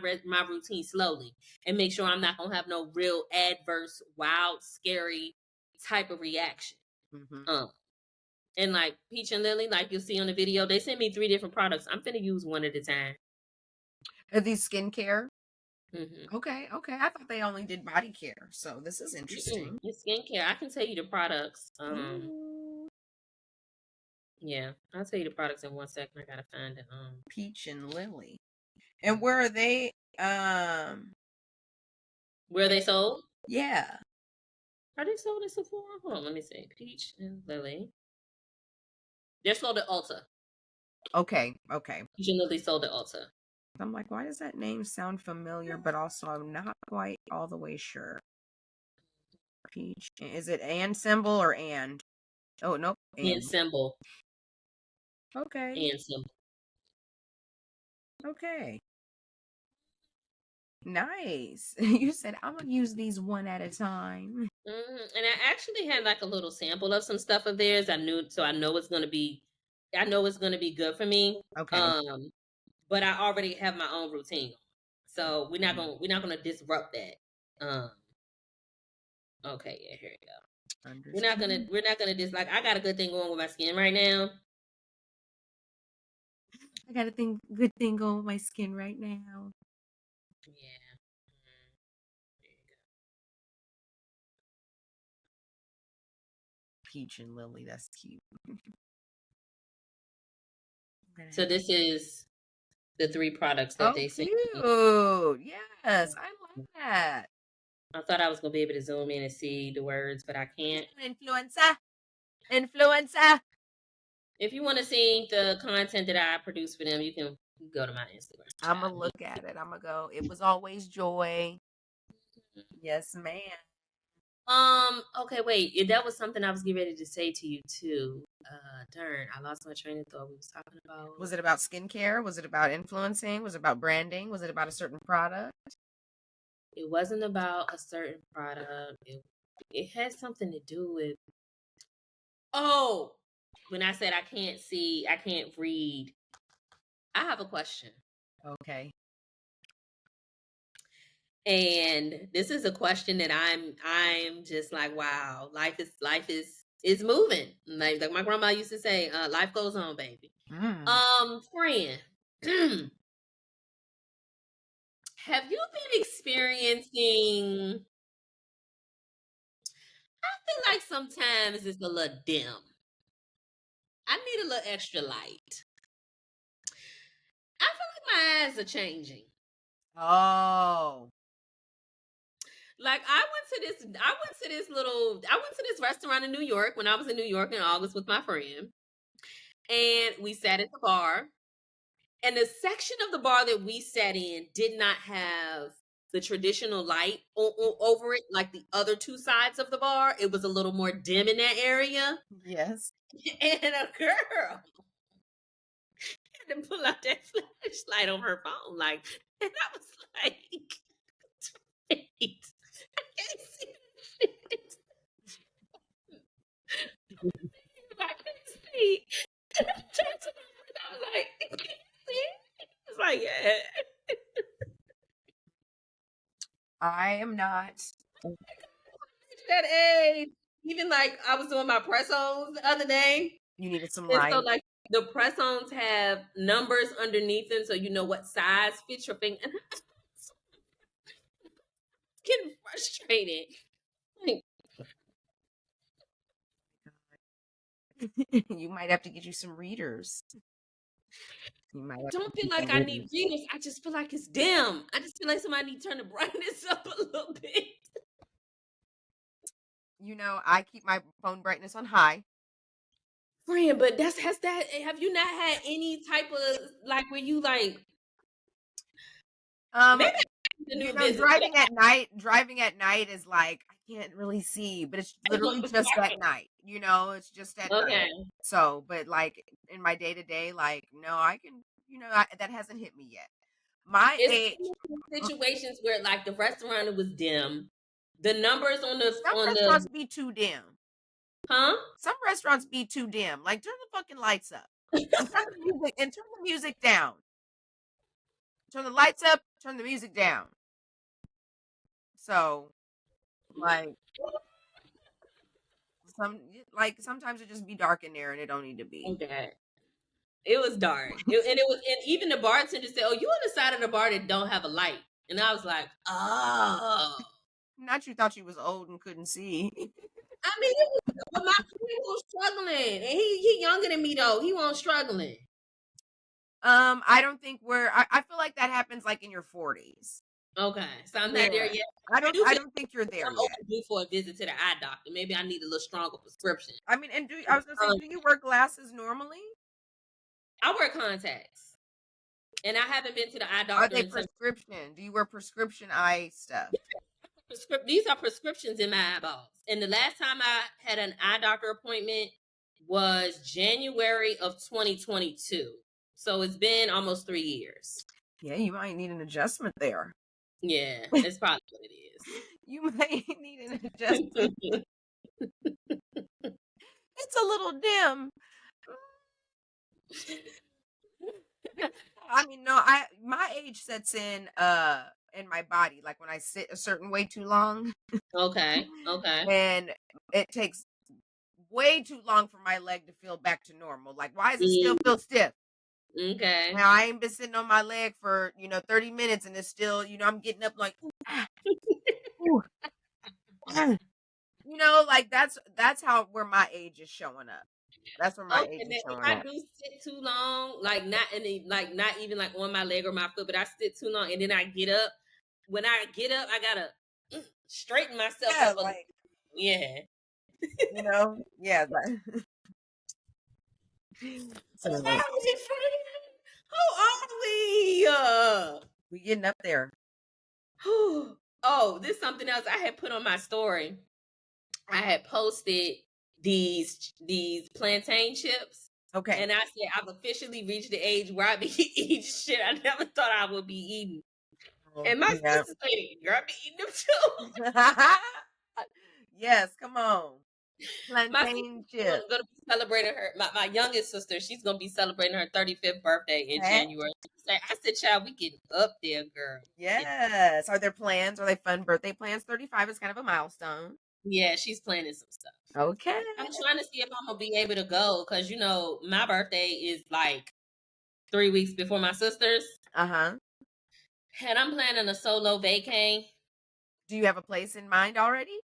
routine slowly and make sure I'm not gonna have no real adverse, wild, scary type of reaction. Hmm. Um, and like Peach and Lily, like you'll see on the video, they sent me 3 different products. I'm finna use one at a time. Are these skincare? Mm-hmm. Okay, okay. I thought they only did body care. So this is interesting. It's skincare. I can tell you the products. Ooh, Yeah, I'll tell you the products in 1 second. I gotta find it. Peach and Lily. And where are they? Where they sold? Yeah. Are they sold at Sephora? Hold on, let me see. Peach and Lily. They're sold at Ulta. Okay, okay. Peach and Lily sold at Ulta. I'm like, why does that name sound familiar? But also, I'm not quite all the way sure. Peach. Is it and symbol or and? Oh, nope. And And. symbol. Okay. And symbol. Okay. Nice. You said I'm gonna use these one at a time. And I actually had like a little sample of some stuff of theirs. I know it's gonna be, good for me. Okay. Um, but I already have my own routine, so we're not gonna disrupt that. Okay, yeah, here we go. Understood. We're not gonna just, like, I got a good thing going with my skin right now. I got a good thing going with my skin right now. Yeah. There you go. Peach and Lily, that's cute. So this is the 3 products that Oh, they sent me. cute. Yes, I like that. I thought I was gonna be able to zoom in and see the words, but I can't. Influencer. Influencer. If you want to see the content that I produce for them, you can go to my Instagram. I'm going to look at it. I'm going to go. It was always joy. Yes, ma'am. Okay, wait. That was something I was getting ready to say to you too. Darn, I lost my train of thought. We was talking about. Was it about skincare? Was it about influencing? Was it about branding? Was it about a certain product? It wasn't about a certain product. It had something to do with. Oh, when I said I can't see, I can't read. I have a question. Okay. And this is a question that I'm just like, wow, life is moving. Like my grandma used to say, life goes on, baby. Friend, have you been experiencing? I feel like sometimes it's a little dim. I need a little extra light. I feel like my eyes are changing. Oh. Like I went to this restaurant in New York when I was in New York in August with my friend. And we sat at the bar. And the section of the bar that we sat in did not have the traditional light over it, like the other two sides of the bar. It was a little more dim in that area. Yes. And a girl had to pull out that flashlight on her phone. Like, and I was like, wait, I can't see shit. I can't see. And I turned to my friend, I was like, I can't see. It's like, yeah. I am not. That age. Even like I was doing my press-ons the other day. You needed some And light. so like the press-ons have numbers underneath them so you know what size fits your finger. And I'm getting frustrated. Like, You might have to get you some readers. You might I have don't to feel get like some I need readers. readers. I just feel like it's dim. I just feel like somebody need to turn the brightness up a little bit. You know, I keep my phone brightness on high. Friend, but have you not had any type of like where you like maybe the new visit driving at night is like I can't really see, but it's literally just at night. You know, it's just at night. Okay. So, but like in my day to day, like no, I can. That hasn't hit me yet. My age. It's situations where like the restaurant was dim. The numbers on the Some restaurants be too dim. Huh? Some restaurants be too dim. Like turn the fucking lights up. And turn the music down. Turn the lights up, turn the music down. So like sometimes it just be dark in there and it don't need to be. Okay. It was dark. And even the bartender said, "Oh, you on the side of the bar that don't have a light." And I was like, "Oh." Not you thought you was old and couldn't see. I mean, but my friend was struggling. And he younger than me though. He wasn't struggling. I don't think I feel like that happens like in your 40s. Okay. So I'm not there yet. I don't think you're there I'm yet. overdue for a visit to the eye doctor. Maybe I need a little stronger prescription. I mean, and I was gonna say, do you wear glasses normally? I wear contacts. And I haven't been to the eye doctor. Are they prescription? Do you wear prescription eye stuff? These are prescriptions in my eyeballs. And the last time I had an eye doctor appointment was January of 2022. So it's been almost 3 years. Yeah, you might need an adjustment there. Yeah, that's probably what it is. You might need an adjustment. It's a little dim. I mean, no, my age sets in my body, like when I sit a certain way too long. Okay. And it takes way too long for my leg to feel back to normal. Like, why does it still feel stiff? Okay. Now I ain't been sitting on my leg for 30 minutes, and it's still I'm getting up like, like that's how where my age is showing up. That's where my age is showing if I up. do sit too long, like not even like on my leg or my foot, but I sit too long and then I get up. When I get up, I gotta straighten myself Yeah, up a little. like, Yeah. yeah. So How like, are we, friend? How are we? we getting up there. Oh, this is something else I had put on my story. I had posted these plantain chips. Okay. And I said I've officially reached the age where I be eating shit I never thought I would be eating. And my Yeah. sister said, girl, I be eating them too. Yes, come on. My Plantain sister's chips. gonna be celebrating my youngest sister, she's gonna be celebrating her 35th birthday in Okay. January. I said, child, we getting up there, girl. Yes. Are there plans? Are they fun birthday plans? 35 is kind of a milestone. Yeah, she's planning some stuff. Okay. I'm trying to see if I'm gonna be able to go because my birthday is like 3 weeks before my sister's. Uh-huh. And I'm planning a solo vacay. Do you have a place in mind already?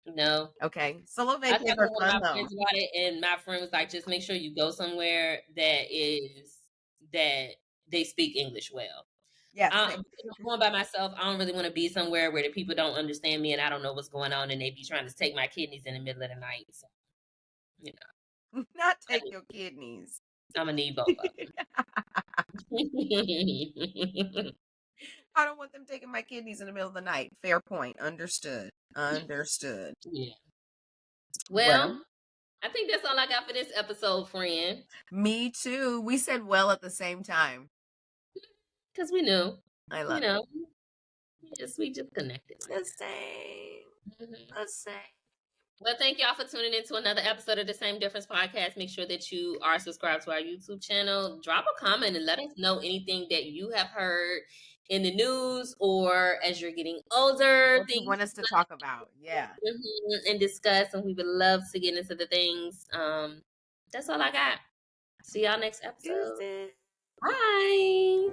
No. Okay. Solo I vacays talked are to one of fun my though. friends about it, and my friend was like, just make sure you go somewhere that they speak English well. Yeah, I'm same. going by myself. I don't really want to be somewhere where the people don't understand me and I don't know what's going on and they be trying to take my kidneys in the middle of the night. So, you Not know, take your kidneys. I'm gonna need both of them. I don't want them taking my kidneys in the middle of the night. Fair point. Understood. Understood. Yeah. Well, Well, I think that's all I got for this episode, friend. me too. We said well at the same time. Because we knew, I you love it. know, we just connected like The that. same. Mhm. The same. Well, thank y'all for tuning in to another episode of the Same Difference podcast. Make sure that you are subscribed to our YouTube channel. Drop a comment and let us know anything that you have heard in the news or as you're getting older, What you things want us to talk about. Yeah. and discuss. And we would love to get into the things. That's all I got. See y'all next episode. Deuces. Bye.